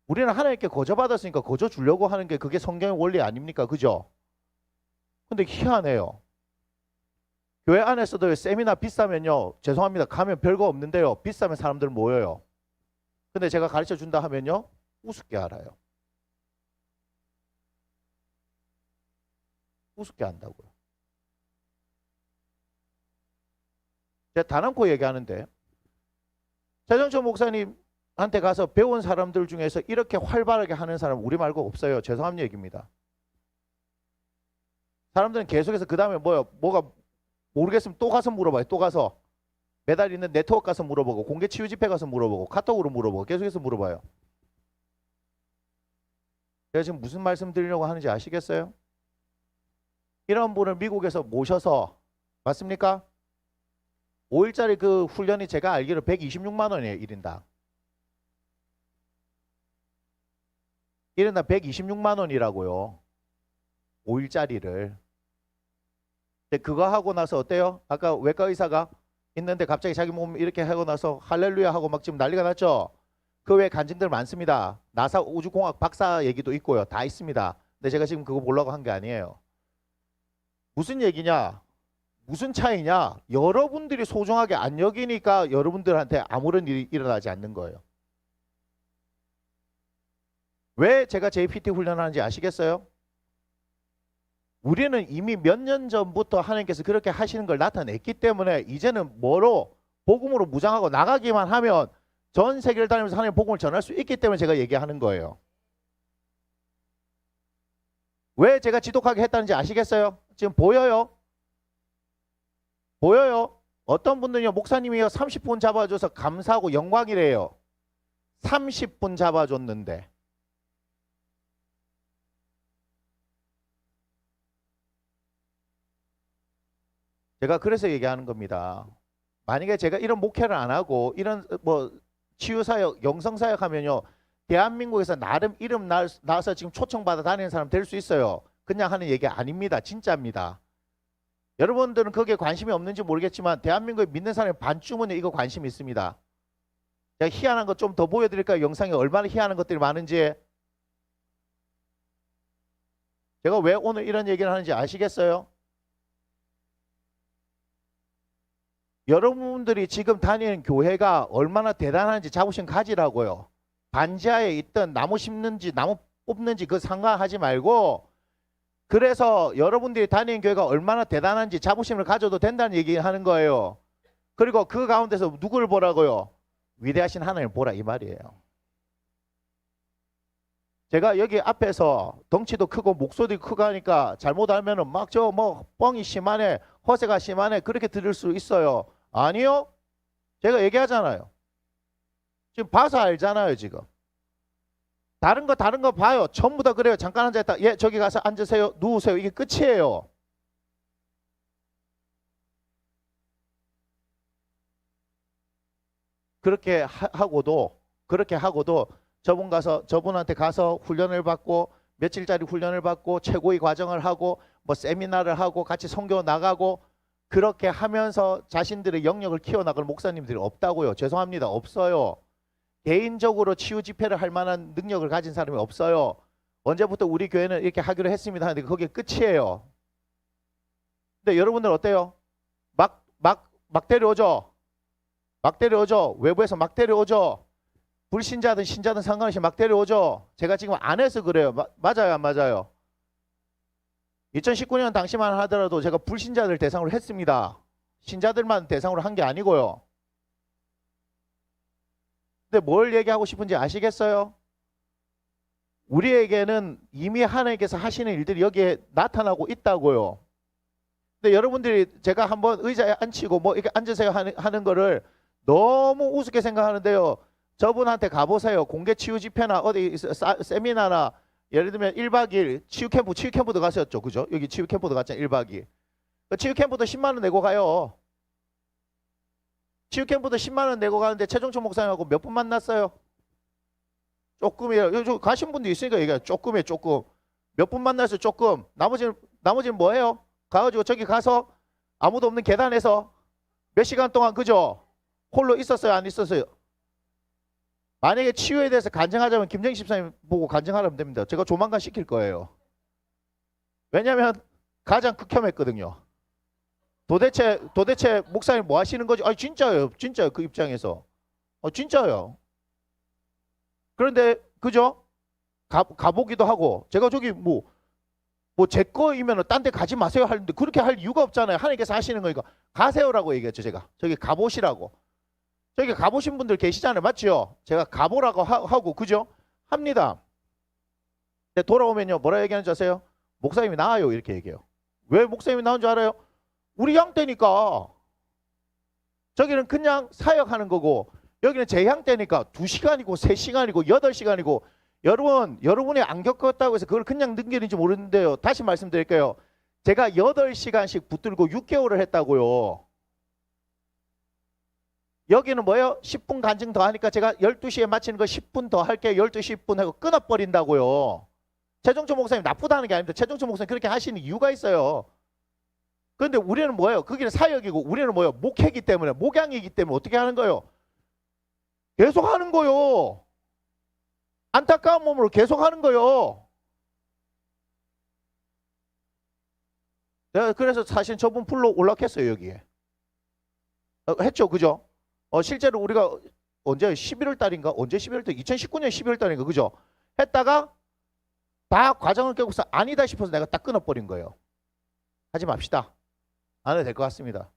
우리는 하나님께 거저 받았으니까 거저 주려고 하는 게 그게 성경의 원리 아닙니까? 그죠? 근데 희한해요. 교회 안에서도 세미나 비싸면요 죄송합니다 가면 별거 없는데요 비싸면 사람들 모여요. 근데 제가 가르쳐 준다 하면요 우습게 알아요. 우습게 한다고요. 제가 단 않고 얘기하는데 최정철 목사님한테 가서 배운 사람들 중에서 이렇게 활발하게 하는 사람 우리 말고 없어요. 죄송한 얘기입니다. 사람들은 계속해서 그 다음에 뭐가 모르겠으면 또 가서 물어봐요. 또 가서 매달 있는 네트워크 가서 물어보고 공개 치유 집회 가서 물어보고 카톡으로 물어보고 계속해서 물어봐요. 제가 지금 무슨 말씀 드리려고 하는지 아시겠어요? 이런 분을 미국에서 모셔서 맞습니까? 5일짜리 그 훈련이 제가 알기로 126만 원이에요. 1인당. 1인당 126만 원이라고요. 5일짜리를. 근데 그거 하고 나서 어때요? 아까 외과 의사가 있는데 갑자기 자기 몸 이렇게 하고 나서 할렐루야 하고 막 지금 난리가 났죠? 그 외에 간증들 많습니다. 나사 우주공학 박사 얘기도 있고요. 다 있습니다. 근데 제가 지금 그거 보려고 한 게 아니에요. 무슨 얘기냐? 무슨 차이냐? 여러분들이 소중하게 안 여기니까 여러분들한테 아무런 일이 일어나지 않는 거예요. 왜 제가 JPT 훈련하는지 아시겠어요? 우리는 이미 몇 년 전부터 하나님께서 그렇게 하시는 걸 나타냈기 때문에 이제는 뭐로 복음으로 무장하고 나가기만 하면 전 세계를 다니면서 하나님의 복음을 전할 수 있기 때문에 제가 얘기하는 거예요. 왜 제가 지독하게 했다는지 아시겠어요? 지금 보여요? 보여요? 어떤 분들은요, 목사님이요 30분 잡아줘서 감사하고 영광이래요. 30분 잡아줬는데. 제가 그래서 얘기하는 겁니다. 만약에 제가 이런 목회를 안 하고 이런 뭐 치유사역, 영성사역 하면요, 대한민국에서 나름 이름 나서 지금 초청받아 다니는 사람 될 수 있어요. 그냥 하는 얘기 아닙니다. 진짜입니다. 여러분들은 거기에 관심이 없는지 모르겠지만 대한민국에 믿는 사람이 반쯤은 이거 관심이 있습니다. 제가 희한한 것 좀 더 보여드릴까요? 영상에 얼마나 희한한 것들이 많은지. 제가 왜 오늘 이런 얘기를 하는지 아시겠어요? 여러분들이 지금 다니는 교회가 얼마나 대단한지 자부심 가지라고요. 반지하에 있던 나무 심는지 나무 뽑는지 그 상관하지 말고, 그래서 여러분들이 다니는 교회가 얼마나 대단한지 자부심을 가져도 된다는 얘기하는 거예요. 그리고 그 가운데서 누구를 보라고요? 위대하신 하나님을 보라 이 말이에요. 제가 여기 앞에서 덩치도 크고 목소리도 크고 하니까 잘못 알면은 막 저 뭐 뻥이 심하네, 허세가 심하네 그렇게 들을 수 있어요. 아니요. 제가 얘기하잖아요. 지금 봐서 알잖아요. 지금 다른 거 봐요. 전부 다 그래요. 잠깐 앉아있다. 예, 저기 가서 앉으세요. 누우세요. 이게 끝이에요. 그렇게 하고도 저분한테 가서 훈련을 받고 며칠짜리 훈련을 받고 최고의 과정을 하고 뭐 세미나를 하고 같이 선교 나가고 그렇게 하면서 자신들의 영역을 키워나갈 목사님들이 없다고요. 죄송합니다. 없어요. 개인적으로 치유 집회를 할 만한 능력을 가진 사람이 없어요. 언제부터 우리 교회는 이렇게 하기로 했습니다 하는데 그게 끝이에요. 근데 여러분들 어때요? 막 데려오죠? 막 데려오죠? 외부에서 막 데려오죠? 불신자든 신자든 상관없이 막 데려오죠? 제가 지금 안 해서 그래요. 맞아요, 안 맞아요? 2019년 당시만 하더라도 제가 불신자들 대상으로 했습니다. 신자들만 대상으로 한 게 아니고요. 근데 뭘 얘기하고 싶은지 아시겠어요? 우리에게는 이미 하나님께서 하시는 일들이 여기에 나타나고 있다고요. 근데 여러분들이 제가 한번 의자에 앉히고 뭐 이렇게 앉으세요 하는 거를 너무 우습게 생각하는데요. 저분한테 가보세요. 공개 치유 집회나 어디 세미나나 예를 들면 1박 2일 치유 캠프도 갔었죠. 그죠? 여기 치유 캠프도 갔잖아요. 1박 2일. 그 치유 캠프도 10만 원 내고 가요. 치유 캠프도 10만 원 내고 가는데 최종철 목사님하고 몇 분 만났어요? 조금이에요. 여기 가신 분도 있으니까 얘기해요. 조금이에요. 조금. 몇 분 만났어요. 조금. 나머지는 뭐예요? 가가지고 저기 가서 아무도 없는 계단에서 몇 시간 동안 그죠? 홀로 있었어요? 안 있었어요? 만약에 치유에 대해서 간증하자면 김정희 집사님 보고 간증하라면 됩니다. 제가 조만간 시킬 거예요. 왜냐하면 가장 극혐했거든요. 도대체 목사님 뭐 하시는 거지? 아니 진짜요. 그 입장에서. 진짜요. 그런데 그죠? 가보기도 하고 제가 저기 뭐 제 거이면 딴 데 가지 마세요 하는데 그렇게 할 이유가 없잖아요. 하나님께서 하시는 거니까 가세요라고 얘기했죠. 제가 저기 가보시라고. 저기 가보신 분들 계시잖아요. 맞죠? 제가 가보라고 하고 그죠? 합니다. 근데 돌아오면요 뭐라 얘기하는 줄 아세요? 목사님이 나와요 이렇게 얘기해요. 왜 목사님이 나온 줄 알아요? 우리 양떼니까. 저기는 그냥 사역하는 거고 여기는 제 양떼니까 2시간이고 3시간이고 8시간이고 여러분이 안 겪었다고 해서 그걸 그냥 능결인지 모르는데요. 다시 말씀드릴게요. 제가 8시간씩 붙들고 6개월을 했다고요. 여기는 뭐예요? 10분 간증 더 하니까 제가 12시에 마치는 거 10분 더 할게요. 12시 10분 하고 끊어버린다고요. 최종철 목사님 나쁘다는 게 아닙니다. 최종철 목사님 그렇게 하시는 이유가 있어요. 그런데 우리는 뭐예요? 거기는 사역이고 우리는 뭐예요? 목회이기 때문에 목양이기 때문에 어떻게 하는 거예요? 계속 하는 거요. 안타까운 몸으로 계속 하는 거요. 내가 그래서 사실 저분 불러 올라갔어요 여기에. 했죠, 그죠? 실제로 우리가 언제 11월 달인가? 언제 11월 달? 2019년 12월 달인가, 그죠? 했다가 다 과정을 깨고서 아니다 싶어서 내가 딱 끊어버린 거예요. 하지 맙시다. 안 해도 될 것 같습니다.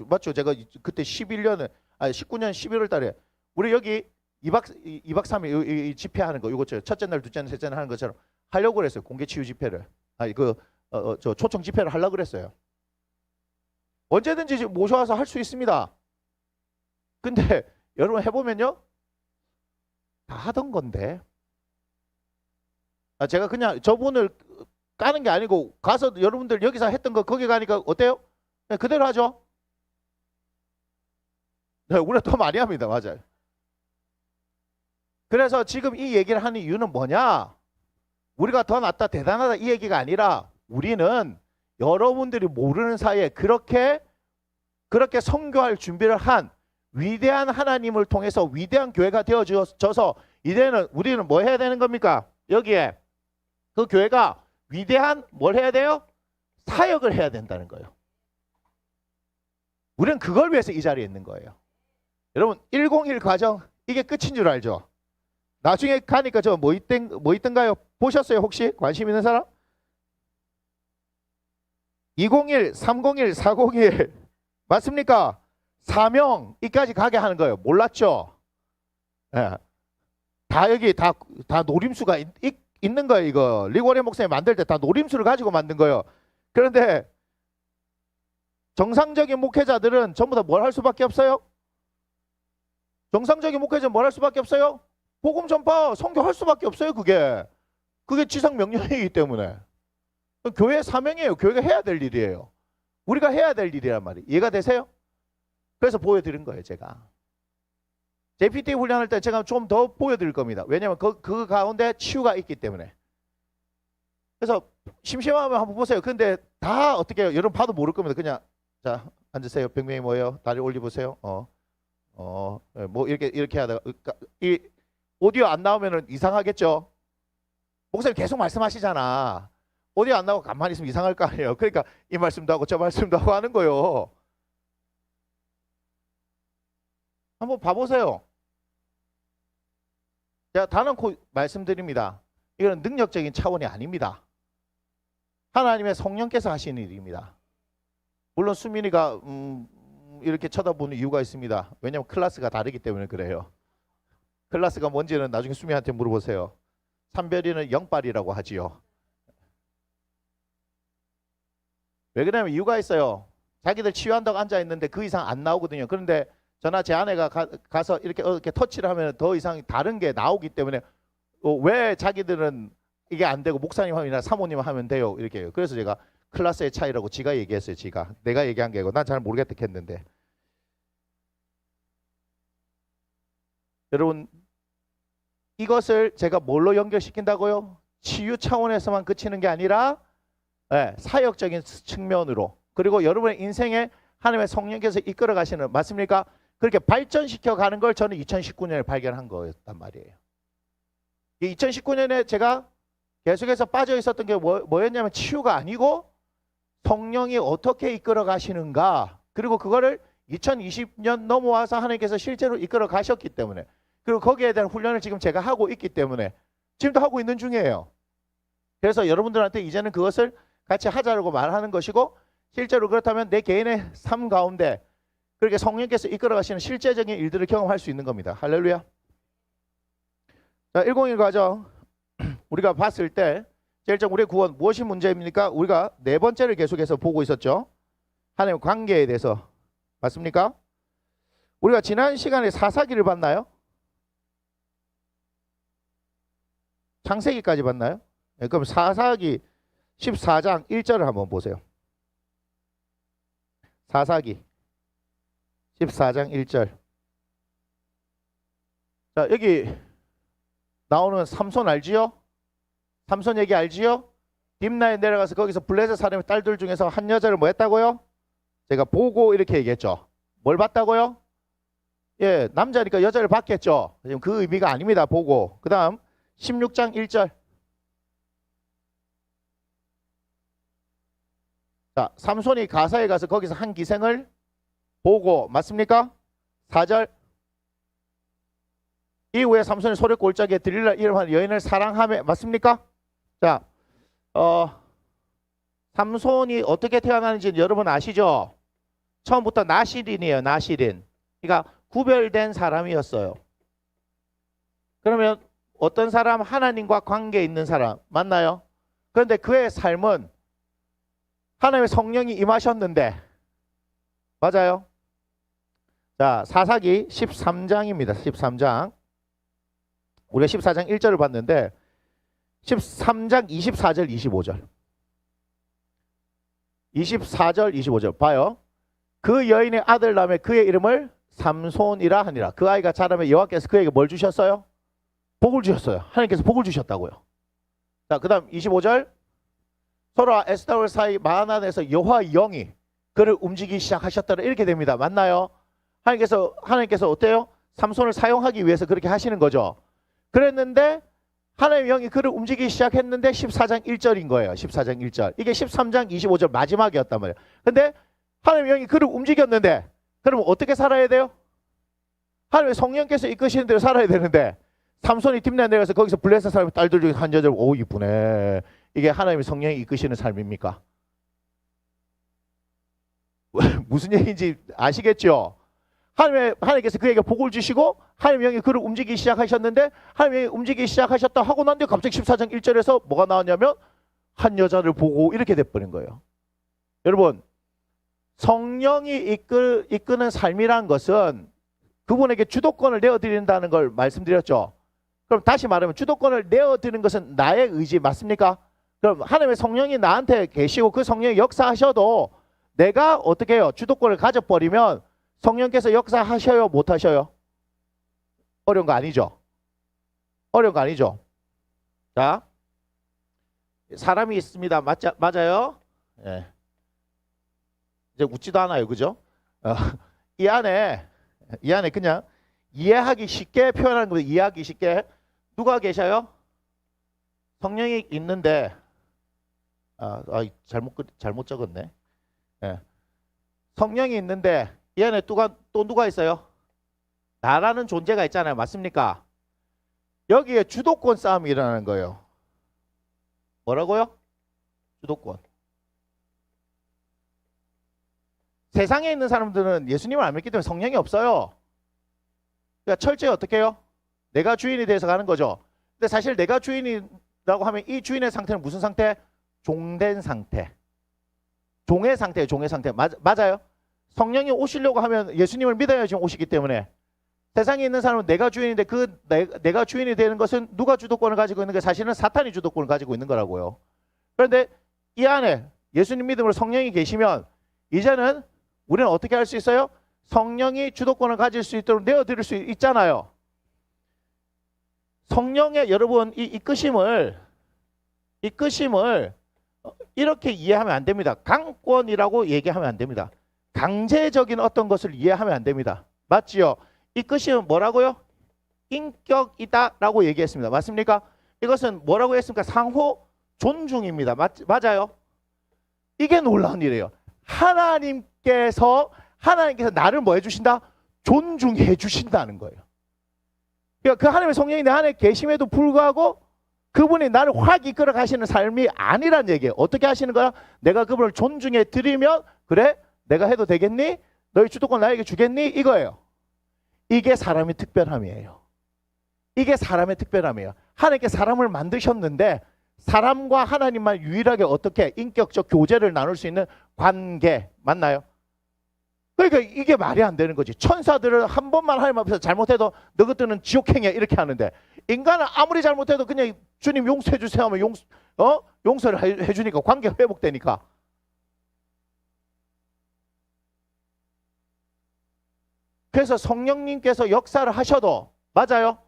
맞죠? 제가 그때 19년 11월 달에 우리 여기 2박 3일 이 집회하는 거, 이거 첫째 날, 둘째 날, 셋째 날 하는 것처럼 하려고 그랬어요. 공개 치유 집회를. 저 초청 집회를 하려고 그랬어요. 언제든지 모셔와서 할 수 있습니다. 근데 여러분 해보면요, 다 하던 건데. 제가 그냥 저분을 까는 게 아니고 가서 여러분들 여기서 했던 거 거기 가니까 어때요? 그냥 그대로 하죠. 네, 우리가 더 많이 합니다. 맞아요. 그래서 지금 이 얘기를 하는 이유는 뭐냐? 우리가 더 낫다, 대단하다 이 얘기가 아니라 우리는 여러분들이 모르는 사이에 그렇게 선교할 준비를 한 위대한 하나님을 통해서 위대한 교회가 되어져서 이제는 우리는 뭐 해야 되는 겁니까? 여기에 그 교회가 위대한 뭘 해야 돼요? 사역을 해야 된다는 거예요. 우리는 그걸 위해서 이 자리에 있는 거예요. 여러분 101 과정 이게 끝인 줄 알죠? 나중에 가니까 저 뭐 있던가요? 보셨어요? 혹시 관심 있는 사람? 201, 301, 401 맞습니까? 사명 이까지 가게 하는 거예요. 몰랐죠? 예. 다 여기 다 노림수가 있는 거예요. 이거 리고레 목사님 만들 때 다 노림수를 가지고 만든 거예요. 그런데 정상적인 목회자들은 전부 다 뭘 할 수밖에 없어요? 정상적인 목회자는 뭘 할 수밖에 없어요? 복음 전파 선교할 수밖에 없어요. 그게 지상 명령이기 때문에 교회의 사명이에요. 교회가 해야 될 일이에요. 우리가 해야 될 일이란 말이에요. 이해가 되세요? 그래서 보여드린 거예요. 제가 JPT 훈련할 때 제가 좀 더 보여드릴 겁니다. 왜냐하면 그 가운데 치유가 있기 때문에. 그래서 심심하면 한번 보세요. 근데 다 어떻게 해요? 여러분 봐도 모를 겁니다. 그냥 자 앉으세요. 백명이 뭐예요? 다리 올려보세요. 뭐 이렇게 하다가 이 오디오 안 나오면은 이상하겠죠? 목사님 계속 말씀하시잖아. 오디오 안 나오고 가만히 있으면 이상할 거 아니에요. 그러니까 이 말씀도 하고 저 말씀도 하고 하는 거예요. 한번 봐보세요. 제가 단언코 말씀드립니다. 이건 능력적인 차원이 아닙니다. 하나님의 성령께서 하시는 일입니다. 물론 수민이가 이렇게 쳐다보는 이유가 있습니다. 왜냐하면 클래스가 다르기 때문에 그래요. 클래스가 뭔지는 나중에 수민한테 물어보세요. 삼별이는 영빨이라고 하지요. 왜 그러냐면 이유가 있어요. 자기들 치유한다고 앉아있는데 그 이상 안 나오거든요. 그런데 저나 제 아내가 가서 이렇게 터치를 하면 더 이상 다른 게 나오기 때문에 왜 자기들은 이게 안 되고 목사님 하면 사모님 하면 돼요. 이렇게 해요. 그래서 제가 클래스의 차이라고 지가 얘기했어요. 내가 얘기한 게 아니고 난 잘 모르겠다 했는데. 여러분 이것을 제가 뭘로 연결시킨다고요? 치유 차원에서만 그치는 게 아니라 사역적인 측면으로 그리고 여러분의 인생에 하나님의 성령께서 이끌어 가시는 맞습니까? 그렇게 발전시켜 가는 걸 저는 2019년에 발견한 거였단 말이에요. 2019년에 제가 계속해서 빠져 있었던 게 뭐였냐면 치유가 아니고 성령이 어떻게 이끌어 가시는가 그리고 그거를 2020년 넘어와서 하나님께서 실제로 이끌어 가셨기 때문에 그리고 거기에 대한 훈련을 지금 제가 하고 있기 때문에 지금도 하고 있는 중이에요. 그래서 여러분들한테 이제는 그것을 같이 하자고 말하는 것이고 실제로 그렇다면 내 개인의 삶 가운데 그렇게 성령께서 이끌어 가시는 실제적인 일들을 경험할 수 있는 겁니다. 할렐루야. 자, 101 과정 우리가 봤을 때 제일 전 우리의 구원 무엇이 문제입니까? 우리가 네 번째를 계속해서 보고 있었죠. 하나님 관계에 대해서 맞습니까? 우리가 지난 시간에 사사기를 봤나요? 창세기까지 봤나요? 네, 그럼 사사기 14장 1절을 한번 보세요. 사사기 14장 1절. 자, 여기 나오는 삼손 알지요? 삼손 얘기 알지요? 딥나에 내려가서 거기서 블레셋 사람의 딸들 중에서 한 여자를 뭐 했다고요? 제가 보고 이렇게 얘기했죠. 뭘 봤다고요? 예, 남자니까 여자를 봤겠죠. 지금 그 의미가 아닙니다. 보고. 그 다음 16장 1절. 자, 삼손이 가사에 가서 거기서 한 기생을 보고 맞습니까? 4절 이후에 삼손이 소리 골짜기에 들릴라 이름하는 여인을 사랑하며 맞습니까? 자, 삼손이 어떻게 태어나는지 여러분 아시죠? 처음부터 나시린이에요. 나시린. 그러니까 구별된 사람이었어요. 그러면 어떤 사람? 하나님과 관계 있는 사람 맞나요? 그런데 그의 삶은 하나님의 성령이 임하셨는데 맞아요? 자, 사사기 13장입니다. 13장. 우리가 14장 1절을 봤는데 13장 24절 25절 24절 25절 봐요. 그 여인의 아들 남에 그의 이름을 삼손이라 하니라. 그 아이가 자라며 여호와께서 그에게 뭘 주셨어요? 복을 주셨어요. 하나님께서 복을 주셨다고요. 자, 그 다음 25절 소로와 에스타올 사이 마하난에서 여호와 영이 그를 움직이기 시작하셨더라. 이렇게 됩니다. 맞나요? 하나님께서 어때요? 삼손을 사용하기 위해서 그렇게 하시는 거죠. 그랬는데 하나님의 영이 그를 움직이기 시작했는데 14장 1절인 거예요. 14장 1절. 이게 13장 25절 마지막이었단 말이에요. 근데 하나님의 영이 그를 움직였는데 그러면 어떻게 살아야 돼요? 하나님의 성령께서 이끄시는 대로 살아야 되는데 삼손이 딥내 내려가서 거기서 블레셋 사람의 딸들 중에 한 여자를 오 이쁘네. 이게 하나님의 성령이 이끄시는 삶입니까? 무슨 얘기인지 아시겠죠? 하나님께서 그에게 복을 주시고 하나님의 영이 그를 움직이기 시작하셨는데 하나님의 영이 움직이기 시작하셨다 하고 난 뒤에 갑자기 14장 1절에서 뭐가 나왔냐면 한 여자를 보고 이렇게 돼버린 거예요. 여러분 성령이 이끄는 삶이란 것은 그분에게 주도권을 내어드린다는 걸 말씀드렸죠. 그럼 다시 말하면 주도권을 내어드리는 것은 나의 의지 맞습니까? 그럼 하나님의 성령이 나한테 계시고 그 성령이 역사하셔도 내가 어떻게 해요? 주도권을 가져버리면 성령께서 역사하셔요? 못하셔요? 어려운 거 아니죠? 어려운 거 아니죠? 자, 사람이 있습니다. 맞아요? 예. 이제 웃지도 않아요. 그죠? 이 안에 그냥 이해하기 쉽게 표현하는 겁니다. 이해하기 쉽게. 누가 계셔요? 성령이 있는데 잘못 적었네. 예. 성령이 있는데 이 안에 또 누가 있어요? 나라는 존재가 있잖아요. 맞습니까? 여기에 주도권 싸움이 일어나는 거예요. 뭐라고요? 주도권. 세상에 있는 사람들은 예수님을 안 믿기 때문에 성령이 없어요. 그러니까 철저히 어떻게 해요? 내가 주인이 돼서 가는 거죠. 근데 사실 내가 주인이라고 하면 이 주인의 상태는 무슨 상태? 종된 상태. 종의 상태예요. 종의 상태. 맞아요? 성령이 오시려고 하면 예수님을 믿어야 지금 오시기 때문에 세상에 있는 사람은 내가 주인인데 내가 주인이 되는 것은 누가 주도권을 가지고 있는 게 사실은 사탄이 주도권을 가지고 있는 거라고요. 그런데 이 안에 예수님 믿음으로 성령이 계시면 이제는 우리는 어떻게 할 수 있어요? 성령이 주도권을 가질 수 있도록 내어드릴 수 있잖아요. 성령의 여러분 이 이끄심을 이렇게 이해하면 안 됩니다. 강권이라고 얘기하면 안 됩니다. 강제적인 어떤 것을 이해하면 안 됩니다. 맞지요? 이끄심은 뭐라고요? 인격이다라고 얘기했습니다. 맞습니까? 이것은 뭐라고 했습니까? 상호 존중입니다. 맞아요? 이게 놀라운 일이에요. 하나님께서 나를 뭐 해주신다? 존중해 주신다는 거예요. 그러니까 그 하나님의 성령이 내 안에 계심에도 불구하고 그분이 나를 확 이끌어 가시는 삶이 아니란 얘기예요. 어떻게 하시는 거야? 내가 그분을 존중해 드리면 그래? 내가 해도 되겠니? 너희 주도권 나에게 주겠니? 이거예요. 이게 사람의 특별함이에요. 이게 사람의 특별함이에요. 하나님께 사람을 만드셨는데 사람과 하나님만 유일하게 어떻게 인격적 교제를 나눌 수 있는 관계 맞나요? 그러니까 이게 말이 안 되는 거지. 천사들은 한 번만 하나님 앞에서 잘못해도 너희들은 지옥행이야 이렇게 하는데 인간은 아무리 잘못해도 그냥 주님 용서해 주세요 하면 용서를 해주니까 관계가 회복되니까. 그래서 성령님께서 역사를 하셔도 맞아요.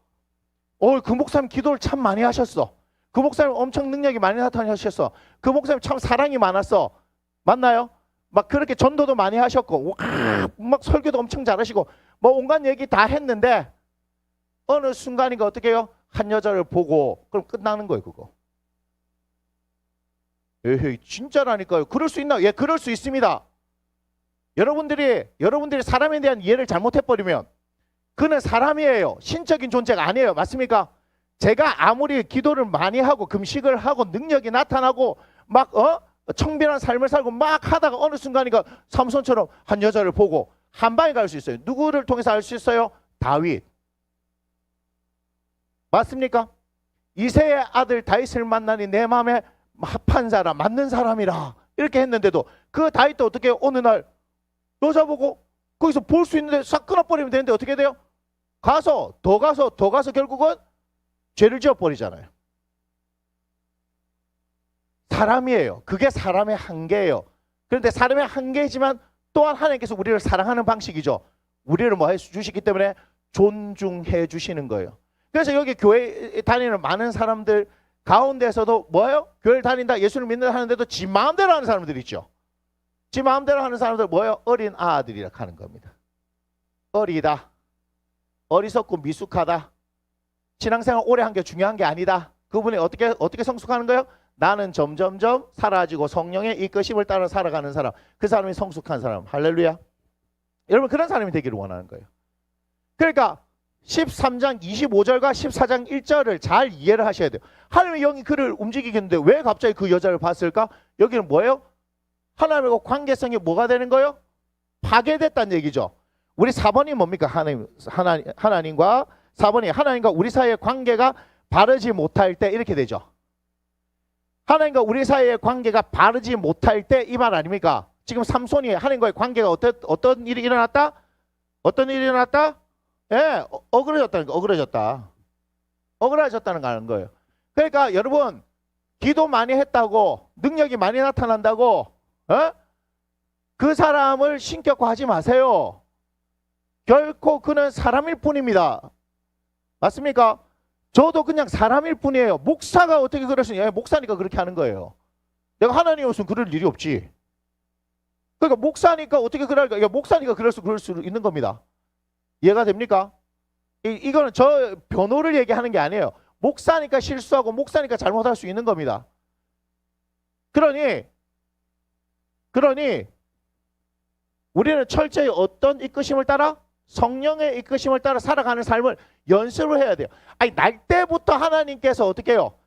그 목사님 기도를 참 많이 하셨어. 그 목사님 엄청 능력이 많이 나타나셨어. 그 목사님 참 사랑이 많았어. 맞나요? 막 그렇게 전도도 많이 하셨고 막 설교도 엄청 잘하시고 뭐 온갖 얘기 다 했는데 어느 순간인가 어떻게 해요? 한 여자를 보고 그럼 끝나는 거예요. 그거. 에헤이, 진짜라니까요. 그럴 수 있나? 예, 그럴 수 있습니다. 여러분들이 사람에 대한 이해를 잘못해버리면 그는 사람이에요. 신적인 존재가 아니에요. 맞습니까? 제가 아무리 기도를 많이 하고 금식을 하고 능력이 나타나고 막 청결한 삶을 살고 막 하다가 어느 순간이가 삼손처럼 한 여자를 보고 한 방에 갈 수 있어요. 누구를 통해서 알 수 있어요? 다윗. 맞습니까? 이새의 아들 다윗을 만나니 내 마음에 합한 사람, 맞는 사람이라 이렇게 했는데도 그 다윗도 어떻게 해요? 어느 날 여자 보고 거기서 볼 수 있는데 싹 끊어버리면 되는데 어떻게 돼요? 더 가서 결국은 죄를 지어버리잖아요. 사람이에요. 그게 사람의 한계예요. 그런데 사람의 한계이지만 또한 하나님께서 우리를 사랑하는 방식이죠. 우리를 뭐 해주시기 때문에 존중해 주시는 거예요. 그래서 여기 교회 다니는 많은 사람들 가운데서도 뭐예요? 교회를 다닌다, 예수를 믿는다 하는데도 지 마음대로 하는 사람들이 있죠. 지 마음대로 하는 사람들 뭐예요? 어린 아들이라 하는 겁니다. 어리다, 어리석고 미숙하다, 신앙생활 오래 한 게 중요한 게 아니다. 그분이 어떻게 성숙하는 거예요? 나는 점점점 사라지고 성령의 이끄심을 따라 살아가는 사람, 그 사람이 성숙한 사람. 할렐루야. 여러분 그런 사람이 되기를 원하는 거예요. 그러니까 13장 25절과 14장 1절을 잘 이해를 하셔야 돼요. 하나님의 영이 그를 움직이겠는데 왜 갑자기 그 여자를 봤을까? 여기는 뭐예요? 하나님과 관계성이 뭐가 되는 거예요? 파괴됐다는 얘기죠. 우리 4번이 뭡니까? 하나님과 4번이 하나님과 우리 사이의 관계가 바르지 못할 때 이렇게 되죠. 하나님과 우리 사이의 관계가 바르지 못할 때 이 말 아닙니까? 지금 삼손이 하나님과의 관계가 어떤 일이 일어났다? 어떤 일이 일어났다? 예, 억울해졌다는 거, 억울해졌다는 거 하는 거예요. 그러니까 여러분 기도 많이 했다고 능력이 많이 나타난다고 그 사람을 신격화하지 마세요. 결코 그는 사람일 뿐입니다. 맞습니까? 저도 그냥 사람일 뿐이에요. 목사가 어떻게 그럴 수 있냐? 목사니까 그렇게 하는 거예요. 내가 하나님이었으면 그럴 일이 없지. 그러니까 목사니까 어떻게 그럴까? 목사니까 그럴 수 있는 겁니다. 이해가 됩니까? 이거는 저 변호를 얘기하는 게 아니에요. 목사니까 실수하고 목사니까 잘못할 수 있는 겁니다. 그러니 우리는 철저히 어떤 이끄심을 따라? 성령의 이끄심을 따라 살아가는 삶을 연습을 해야 돼요. 아니 날 때부터 하나님께서 어떻게 해요?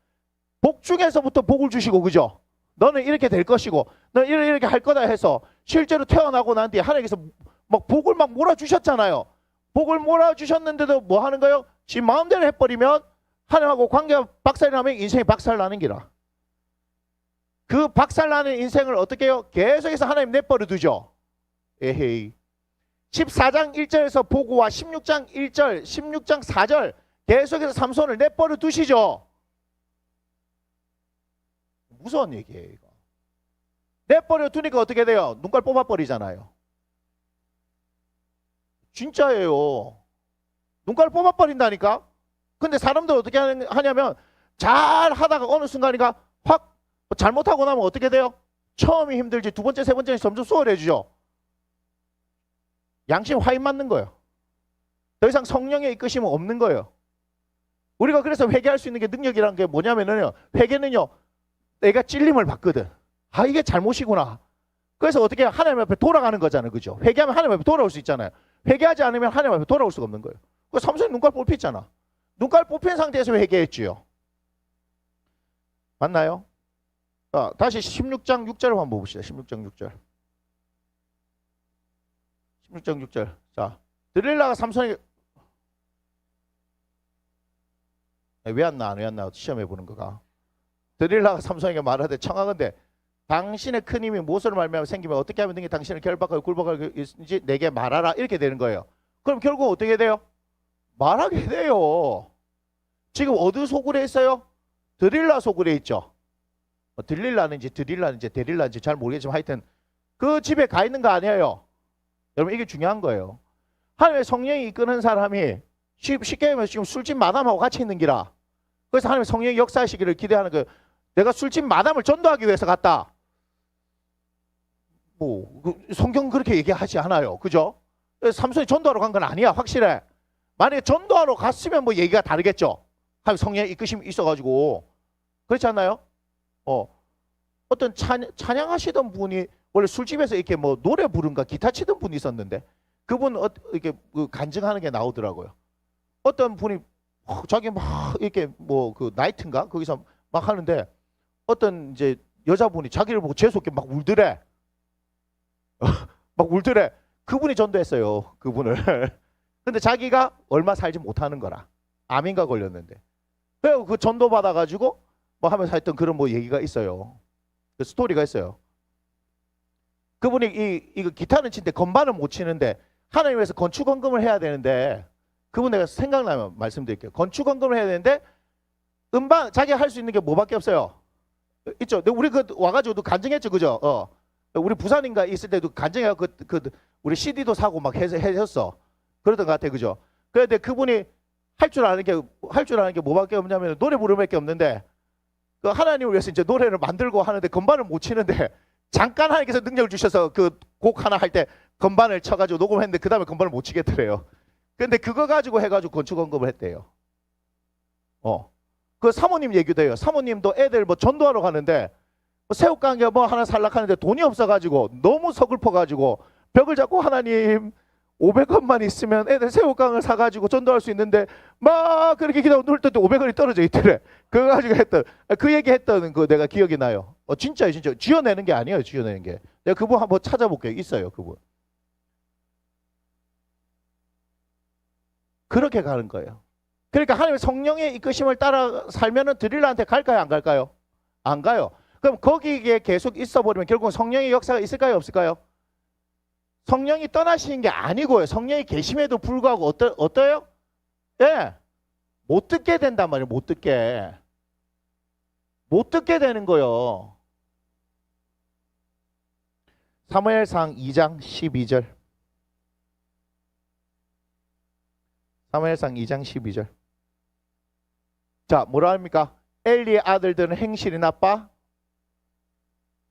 복 중에서부터 복을 주시고 그죠? 너는 이렇게 될 것이고 너는 이렇게 할 거다 해서 실제로 태어나고 난 뒤에 하나님께서 막 복을 막 몰아주셨잖아요. 복을 몰아주셨는데도 뭐 하는 거예요? 지 마음대로 해버리면 하나님하고 관계가 박살이 나면 인생이 박살나는 기라. 그 박살나는 인생을 어떻게 해요? 계속해서 하나님 내버려 두죠. 에헤이. 14장 1절에서 보고와 16장 1절, 16장 4절 계속해서 삼손을 내버려 두시죠. 무서운 얘기예요. 이거. 내버려 두니까 어떻게 돼요? 눈깔 뽑아버리잖아요. 진짜예요. 눈깔 뽑아버린다니까. 근데 사람들 어떻게 하냐면 잘 하다가 어느 순간이가 확 잘못하고 나면 어떻게 돼요? 처음이 힘들지 두 번째, 세 번째는 점점 수월해지죠. 양심 화인 맞는 거예요. 더 이상 성령의 이끄심은 없는 거예요. 우리가 그래서 회개할 수 있는 게 능력이라는 게 뭐냐면요. 회개는요. 내가 찔림을 받거든. 아 이게 잘못이구나. 그래서 어떻게 하나님 앞에 돌아가는 거잖아요. 그죠? 회개하면 하나님 앞에 돌아올 수 있잖아요. 회개하지 않으면 하나님 앞에 돌아올 수가 없는 거예요. 그 삼손이 눈깔 뽑혔잖아. 눈깔 뽑힌 상태에서 회개했지요. 맞나요? 자, 다시 16장 6절을 한번 봅시다. 16장 6절. 16장 6절. 자, 드릴라가 삼손에게 왜 안 나와? 시험해 보는 거가. 드릴라가 삼손에게 말하되 청하건대 당신의 큰 힘이 무엇으로 말미암아 생기면 어떻게 하면 등이 당신을 결박하고 굴복하고 있는지 내게 말하라 이렇게 되는 거예요. 그럼 결국 어떻게 돼요? 말하게 돼요. 지금 어느 소굴에 있어요? 드릴라 소굴에 있죠. 데릴라인지 잘 모르겠지만 하여튼 그 집에 가 있는 거 아니에요. 여러분 이게 중요한 거예요. 하나님의 성령이 이끄는 사람이 쉽게 하면 지금 술집 마담하고 같이 있는 기라. 그래서 하나님의 성령이 역사하시기를 기대하는 거예요. 내가 술집 마담을 전도하기 위해서 갔다. 성경 그렇게 얘기하지 않아요. 그죠? 삼손이 전도하러 간 건 아니야. 확실해. 만약에 전도하러 갔으면 뭐 얘기가 다르겠죠. 하나님 성령의 이끄심이 있어가지고. 그렇지 않나요? 어떤 찬양하시던 분이 원래 술집에서 이렇게 뭐 노래 부른가 기타 치던 분이 있었는데 그분 이렇게 그 간증하는 게 나오더라고요. 어떤 분이 자기 막 이렇게 뭐 그 나이트인가 거기서 막 하는데 어떤 이제 여자분이 자기를 보고 재수없게 막 울더래. 막 울더래. 그분이 전도했어요. 그분을. 근데 자기가 얼마 살지 못하는 거라. 암인가 걸렸는데. 그래서 그 전도 받아가지고 뭐 하면서 했던 그런 뭐 얘기가 있어요. 그 스토리가 있어요. 그분이 이 기타는 치는데 건반을 못 치는데 하나님 위해서 건축원금을 해야 되는데 그분 내가 생각나면 말씀드릴게요. 건축원금을 해야 되는데 음반 자기가 할 수 있는 게 뭐밖에 없어요. 있죠. 근데 우리 그 와가지고도 간증했죠, 그죠? 우리 부산인가 있을 때도 간증해 우리 CD도 사고 막 해줬어. 그러던 것 같아, 그죠? 그런데 그분이 할 줄 아는 게 뭐밖에 없냐면 노래 부르는 게 없는데 그 하나님을 위해서 이제 노래를 만들고 하는데 건반을 못 치는데 잠깐 하나님께서 능력을 주셔서 그 곡 하나 할 때 건반을 쳐가지고 녹음했는데 그 다음에 건반을 못 치겠더래요. 근데 그거 가지고 해가지고 건축원금을 했대요. 그 사모님 얘기도 해요. 사모님도 애들 뭐 전도하러 가는데 뭐 새우깡에 뭐 하나 살락하는데 돈이 없어가지고 너무 서글퍼가지고 벽을 잡고 하나님 500원만 있으면 애들 새우깡을 사가지고 전도할 수 있는데 막 그렇게 기도하고 누울 때 500원이 떨어져 있더래. 그거 가지고 그 얘기 했던 거 내가 기억이 나요. 진짜요, 진짜. 지어내는 게 아니에요, 지어내는 게. 내가 그분 한번 찾아볼게요. 있어요, 그분. 그렇게 가는 거예요. 그러니까 하나님의 성령의 이끄심을 따라 살면은 드릴라한테 갈까요, 안 갈까요? 안 가요. 그럼 거기에 계속 있어 버리면 결국 성령의 역사가 있을까요, 없을까요? 성령이 떠나시는 게 아니고요. 성령이 계심에도 불구하고 어때요? 예. 못 듣게 된단 말이에요. 못 듣게. 못 듣게 되는 거요. 사무엘상 2장 12절. 사무엘상 2장 12절. 자, 뭐라 합니까? 엘리의 아들들은 행실이 나빠?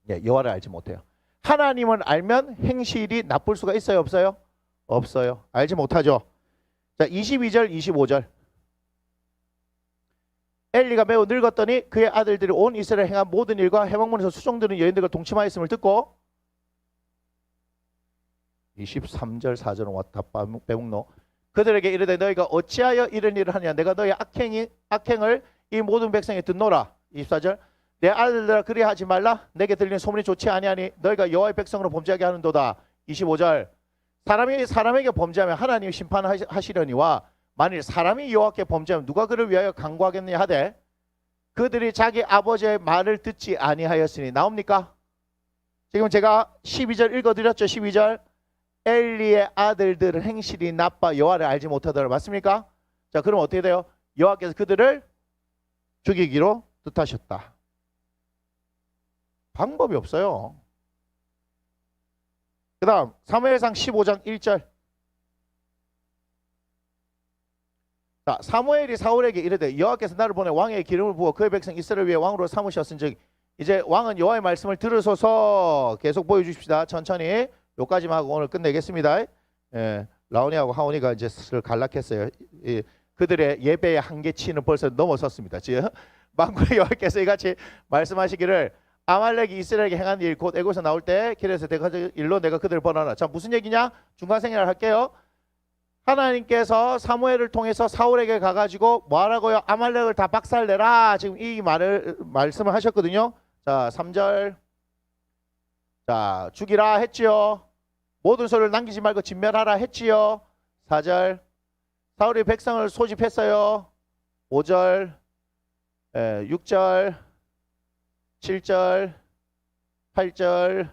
예, 여호와를 알지 못해요. 하나님을 알면 행실이 나쁠 수가 있어요, 없어요? 없어요. 알지 못하죠. 자, 22절, 25절. 엘리가 매우 늙었더니 그의 아들들이 온 이스라엘에 행한 모든 일과 해방문에서 수종드는 여인들과 동침하였음을 듣고 23절, 4절은 왔다 빼먹노. 그들에게 이르되 너희가 어찌하여 이런 일을 하냐. 내가 너희 악행을 이 모든 백성에 듣노라. 24절. 내 아들들아 그리하지 말라. 내게 들리는 소문이 좋지 아니하니 너희가 여호와의 백성으로 범죄하게 하는도다. 25절. 사람이 사람에게 범죄하면 하나님이 심판하시려니와 만일 사람이 여호와께 범죄하면 누가 그를 위하여 강구하겠느냐 하되 그들이 자기 아버지의 말을 듣지 아니하였으니. 나옵니까? 지금 제가 12절 읽어드렸죠. 12절. 엘리의 아들들은 행실이 나빠 여호와를 알지 못하더라. 맞습니까? 자, 그럼 어떻게 돼요? 여호와께서 그들을 죽이기로 뜻하셨다. 방법이 없어요. 그 다음 사무엘상 15장 1절. 자, 사무엘이 사울에게 이르되 여호와께서 나를 보내 왕의 기름을 부어 그의 백성 이스라엘 위에 왕으로 삼으셨은즉 이제 왕은 여호와의 말씀을 들으소서. 계속 보여주십시다. 천천히. 요까지만 하고 오늘 끝내겠습니다. 예, 라온이하고 하온이가 이제 슬슬 간락했어요. 그들의 예배의 한계치는 벌써 넘어섰습니다. 지금 만군의 여호와께서 이같이 말씀하시기를 아말렉이 이스라엘에게 행한 일 곧 애굽에서 나올 때 길에서 내가 일로 내가 그들을 번하라. 자, 무슨 얘기냐? 중간 생략을 할게요. 하나님께서 사무엘을 통해서 사울에게 가가지고 뭐하라고요? 아말렉을 다 박살내라. 지금 이 말씀을 하셨거든요. 자, 3절. 자, 죽이라 했지요. 모든 소리를 남기지 말고 진멸하라 했지요. 4절. 사울이 백성을 소집했어요. 5절. 6절. 7절. 8절.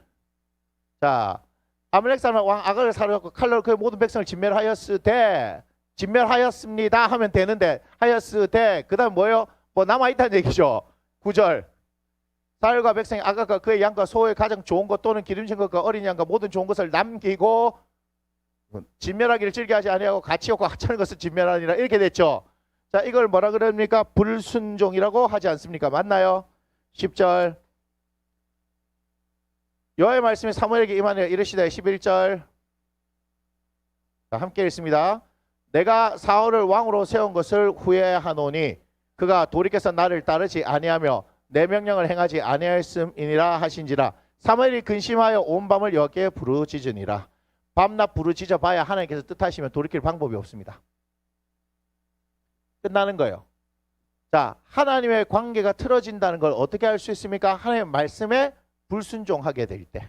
자, 아말렉 사람 왕 아가를 사로잡고 칼로 그 모든 백성을 진멸하였습니다 하면 되는데 하였으되 그 다음 뭐예요? 뭐 남아있다는 얘기죠. 9절. 사울과 백성이 아가가 그의 양과 소의 가장 좋은 것 또는 기름진 것과 어린 양과 모든 좋은 것을 남기고 진멸하기를 즐겨하지 아니하고 가치 없고 하찮은 것을 진멸하니라. 이렇게 됐죠. 자, 이걸 뭐라 그럽니까? 불순종이라고 하지 않습니까? 맞나요? 10절. 여호와의 말씀이 사무엘에게 임하니라 이르시되 11절. 자, 함께 읽습니다. 내가 사울을 왕으로 세운 것을 후회하노니 그가 돌이켜서 나를 따르지 아니하며 내 명령을 행하지 아니하였음이니라 하신지라. 사무엘이 근심하여 온 밤을 여호와께 부르짖으니라. 밤낮 부르짖어 봐야 하나님께서 뜻하시면 돌이킬 방법이 없습니다. 끝나는 거예요. 자, 하나님의 관계가 틀어진다는 걸 어떻게 알 수 있습니까? 하나님의 말씀에 불순종하게 될 때,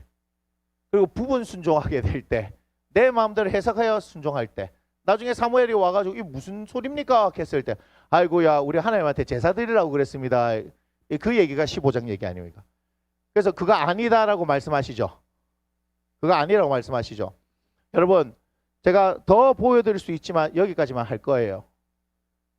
그리고 부분 순종하게 될 때, 내 마음대로 해석하여 순종할 때. 나중에 사무엘이 와가지고 이 무슨 소리입니까? 했을 때, 아이고야 우리 하나님한테 제사 드리라고 그랬습니다. 그 얘기가 15장 얘기 아닙니까? 그래서 그거 아니다라고 말씀하시죠. 그거 아니라고 말씀하시죠. 여러분, 제가 더 보여드릴 수 있지만 여기까지만 할 거예요.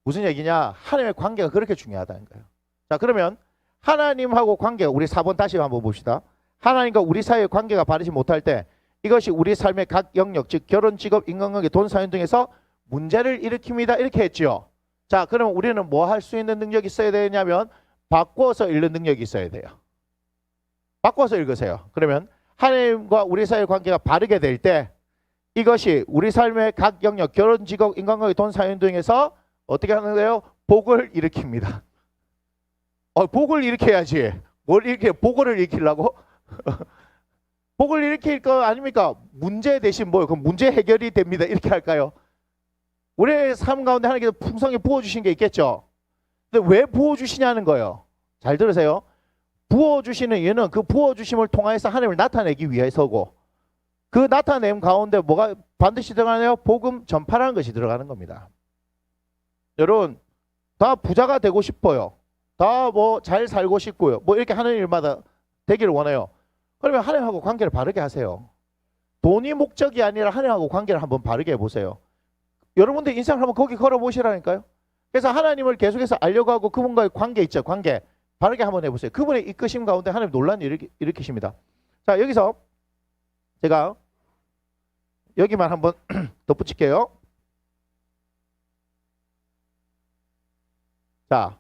무슨 얘기냐? 하나님의 관계가 그렇게 중요하다는 거예요. 자, 그러면 하나님하고 관계가, 우리 4번 다시 한번 봅시다. 하나님과 우리 사이의 관계가 바르지 못할 때 이것이 우리 삶의 각 영역, 즉 결혼, 직업, 인간관계, 돈, 사연 등에서 문제를 일으킵니다. 이렇게 했죠. 자, 그러면 우리는 뭐 할 수 있는 능력이 있어야 되냐면 바꿔서 읽는 능력이 있어야 돼요. 바꿔서 읽으세요. 그러면 하나님과 우리 사이의 관계가 바르게 될 때 이것이 우리 삶의 각 영역, 결혼, 직업, 인간관계, 돈, 사연 등에서 어떻게 하는데요? 복을 일으킵니다. 복을 일으켜야지. 뭘 일으켜? 복을 일으키려고? 복을 일으킬 거 아닙니까? 문제 대신 뭐요? 그럼 문제 해결이 됩니다. 이렇게 할까요? 우리의 삶 가운데 하나님께서 풍성히 부어주신 게 있겠죠. 근데 왜 부어주시냐는 거예요. 잘 들으세요. 부어주시는 이유는 그 부어주심을 통해서 하나님을 나타내기 위해서고, 그 나타냄 가운데 뭐가 반드시 들어가나요? 복음 전파라는 것이 들어가는 겁니다. 여러분, 다 부자가 되고 싶어요. 다 뭐 잘 살고 싶고요. 뭐 이렇게 하는 일마다 되기를 원해요. 그러면 하나님하고 관계를 바르게 하세요. 돈이 목적이 아니라 하나님하고 관계를 한번 바르게 해보세요. 여러분들 인생을 한번 거기 걸어보시라니까요. 그래서 하나님을 계속해서 알려고 하고 그분과의 관계 있죠. 관계. 바르게 한번 해보세요. 그분의 이끄심 가운데 하나님 논란을 일으키십니다. 자, 여기서 제가 여기만 한번 덧붙일게요. 자,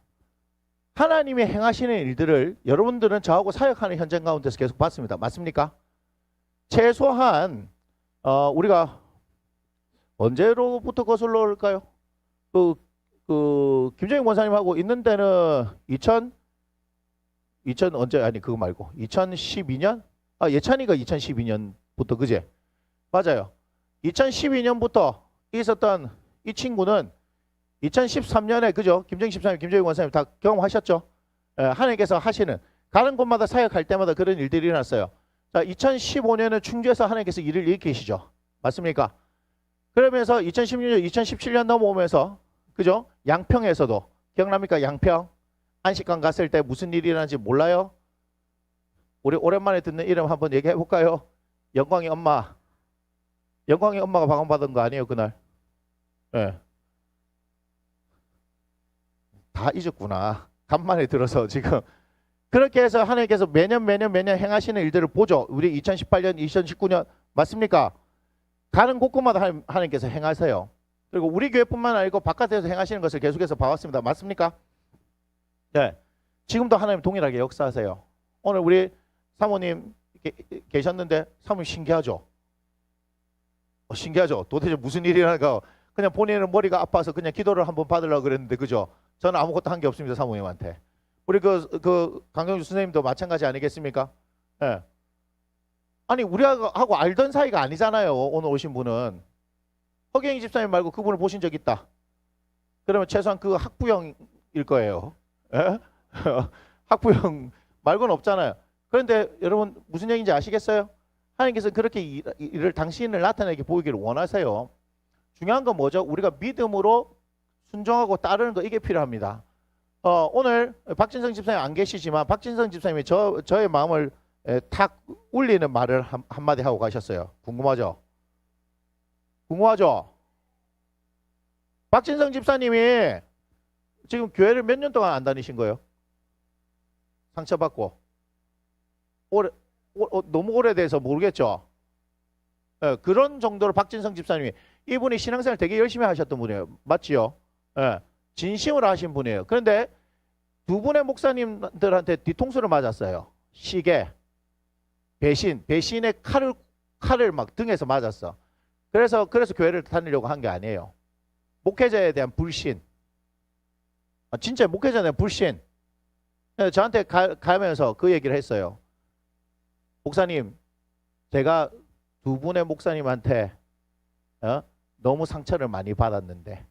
하나님이 행하시는 일들을 여러분들은 저하고 사역하는 현장 가운데서 계속 봤습니다. 맞습니까? 최소한 우리가 언제로부터 거슬러 올까요? 김정인 원사님하고 있는 데는 2000 언제, 아니 그거 말고 2012년? 예찬이가 2012년부터 그제? 맞아요. 2012년부터 있었던 이 친구는 2013년에 그죠? 김정인 13님, 김정인 원사님 다 경험하셨죠? 하나님께서 하시는, 가는 곳마다 사역할 때마다 그런 일들이 일어났어요. 자, 2015년에 충주에서 하나님께서 일을 일으키시죠. 맞습니까? 그러면서 2016년, 2017년 넘어오면서 그죠? 양평에서도 기억납니까? 양평 안식관 갔을 때 무슨 일이 일어나는지 몰라요? 우리 오랜만에 듣는 이름 한번 얘기해 볼까요? 영광의 엄마. 영광의 엄마가 방언받은 거 아니에요, 그날? 예. 다 잊었구나. 간만에 들어서 지금. 그렇게 해서 하나님께서 매년 행하시는 일들을 보죠. 우리 2018년, 2019년 맞습니까? 가는 곳곳마다 하나님께서 행하세요. 그리고 우리 교회뿐만 아니고 바깥에서 행하시는 것을 계속해서 봐왔습니다. 맞습니까? 네. 지금도 하나님 동일하게 역사하세요. 오늘 우리 사모님 계셨는데 사모님 신기하죠? 신기하죠? 도대체 무슨 일이 일어날까? 그냥 본인은 머리가 아파서 그냥 기도를 한번 받으려고 그랬는데 그죠? 저는 아무것도 한 게 없습니다. 사모님한테. 우리 그 강경주 선생님도 마찬가지 아니겠습니까? 예. 아니 우리하고 알던 사이가 아니잖아요. 오늘 오신 분은. 허경희 집사님 말고 그분을 보신 적 있다. 그러면 최소한 그 학부형일 거예요. 예? 학부형 말고는 없잖아요. 그런데 여러분 무슨 얘기인지 아시겠어요? 하나님께서 그렇게 일을 당신을 나타내게 보이기를 원하세요. 중요한 건 뭐죠? 우리가 믿음으로 순종하고 따르는 거, 이게 필요합니다. 오늘 박진성 집사님 안 계시지만 박진성 집사님이 저의 마음을 탁 울리는 말을 한마디 하고 가셨어요. 궁금하죠? 궁금하죠? 박진성 집사님이 지금 교회를 몇 년 동안 안 다니신 거예요? 상처받고. 너무 오래돼서 모르겠죠? 예, 그런 정도로 박진성 집사님이, 이분이 신앙생활 되게 열심히 하셨던 분이에요. 맞지요? 예, 진심으로 하신 분이에요. 그런데 두 분의 목사님들한테 뒤통수를 맞았어요. 시계, 배신의 칼을 막 등에서 맞았어. 그래서 교회를 다니려고 한 게 아니에요. 목회자에 대한 불신. 진짜 목회자에 대한 불신. 저한테 가면서 그 얘기를 했어요. 목사님, 제가 두 분의 목사님한테 너무 상처를 많이 받았는데,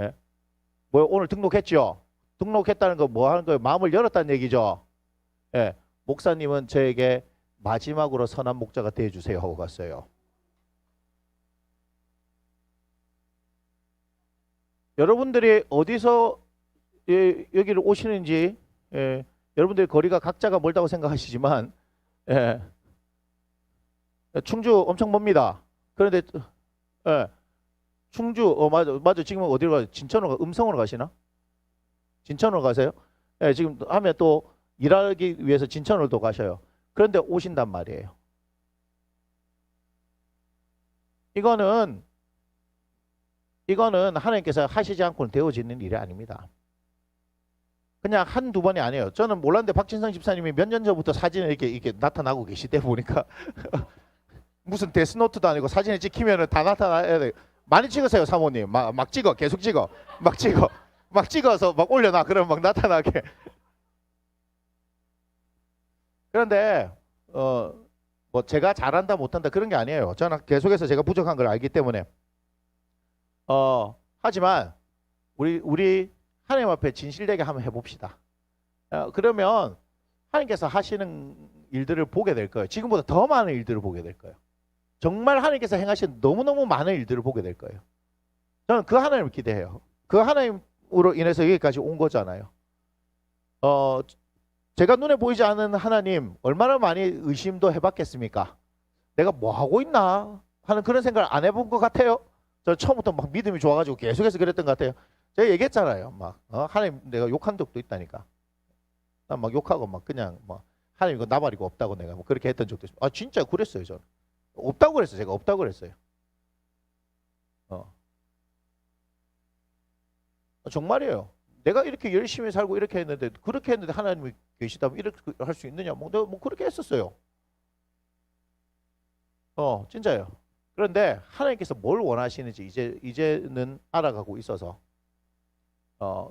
예? 뭐 오늘 등록했죠? 등록했다는 거 뭐 하는 거예요? 마음을 열었다는 얘기죠. 예, 목사님은 저에게 마지막으로 선한 목자가 되어주세요 하고 갔어요. 여러분들이 어디서 여기를 오시는지, 여러분들의 거리가 각자가 멀다고 생각하시지만, 충주 엄청 멉니다. 그런데 충주 맞아 지금 어디로 가요? 진천으로 음성으로 가시나? 진천으로 가세요? 지금 하면 또 일하기 위해서 진천으로 또 가셔요. 그런데 오신단 말이에요. 이거는 하나님께서 하시지 않고는 되어지는 일이 아닙니다. 그냥 한두 번이 아니에요. 저는 몰랐는데 박진성 집사님이 몇 년 전부터 사진에 이렇게 나타나고 계시대 보니까 무슨 데스노트도 아니고 사진에 찍히면 다 나타나야 돼요. 많이 찍으세요, 사모님. 막 찍어, 계속 찍어, 막 찍어서 막 올려놔. 그러면 막 나타나게. 그런데 뭐 제가 잘한다 못한다 그런 게 아니에요. 저는 계속해서 제가 부족한 걸 알기 때문에 하지만 우리 하나님 앞에 진실되게 한번 해봅시다. 그러면 하나님께서 하시는 일들을 보게 될 거예요. 지금보다 더 많은 일들을 보게 될 거예요. 정말 하나님께서 행하신 너무너무 많은 일들을 보게 될 거예요. 저는 그 하나님을 기대해요. 그 하나님으로 인해서 여기까지 온 거잖아요. 제가 눈에 보이지 않는 하나님 얼마나 많이 의심도 해봤겠습니까? 내가 뭐 하고 있나 하는 그런 생각을 안 해본 것 같아요. 저 처음부터 막 믿음이 좋아가지고 계속해서 그랬던 것 같아요. 제가 얘기했잖아요. 막 하나님 내가 욕한 적도 있다니까. 난 막 욕하고 막 그냥 뭐 하나님 이거 나발이고 없다고 내가 뭐 그렇게 했던 적도 있어요. 진짜 그랬어요. 저는 없다고 그랬어요. 제가 없다고 그랬어요. 정말이에요. 내가 이렇게 열심히 살고 이렇게 했는데 그렇게 했는데 하나님이 계시다면 이렇게 할 수 있느냐? 뭐 내가 뭐 그렇게 했었어요. 진짜예요. 그런데 하나님께서 뭘 원하시는지 이제는 알아가고 있어서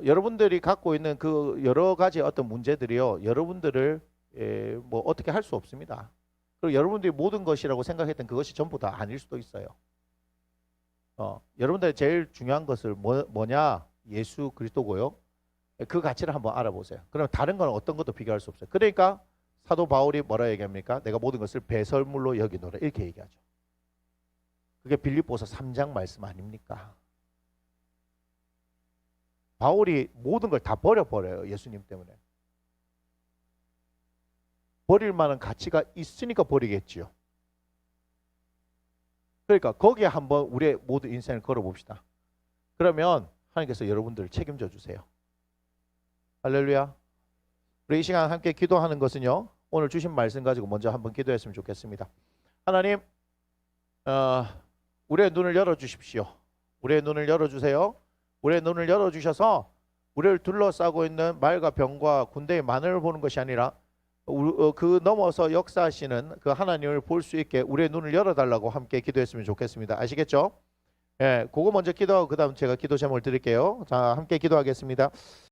여러분들이 갖고 있는 그 여러 가지 어떤 문제들이요, 여러분들을 뭐 어떻게 할 수 없습니다. 그리고 여러분들이 모든 것이라고 생각했던 그것이 전부 다 아닐 수도 있어요. 여러분들 제일 중요한 것을 뭐냐? 예수 그리스도고요. 그 가치를 한번 알아보세요. 그러면 다른 건 어떤 것도 비교할 수 없어요. 그러니까 사도 바울이 뭐라 얘기합니까? 내가 모든 것을 배설물로 여기노라 이렇게 얘기하죠. 그게 빌립보서 3장 말씀 아닙니까? 바울이 모든 걸 다 버려요. 예수님 때문에. 버릴 만한 가치가 있으니까 버리겠지요. 그러니까 거기에 한번 우리의 모든 인생을 걸어봅시다. 그러면 하나님께서 여러분들을 책임져 주세요. 할렐루야. 우리 이 시간 함께 기도하는 것은요, 오늘 주신 말씀 가지고 먼저 한번 기도했으면 좋겠습니다. 하나님, 우리의 눈을 열어주십시오. 우리의 눈을 열어주세요. 우리의 눈을 열어주셔서 우리를 둘러싸고 있는 말과 병과 군대의 만을 보는 것이 아니라 그 넘어서 역사하시는 그 하나님을 볼 수 있게 우리의 눈을 열어달라고 함께 기도했으면 좋겠습니다. 아시겠죠? 그거 먼저 기도하고 그 다음 제가 기도 제목을 드릴게요. 자, 함께 기도하겠습니다.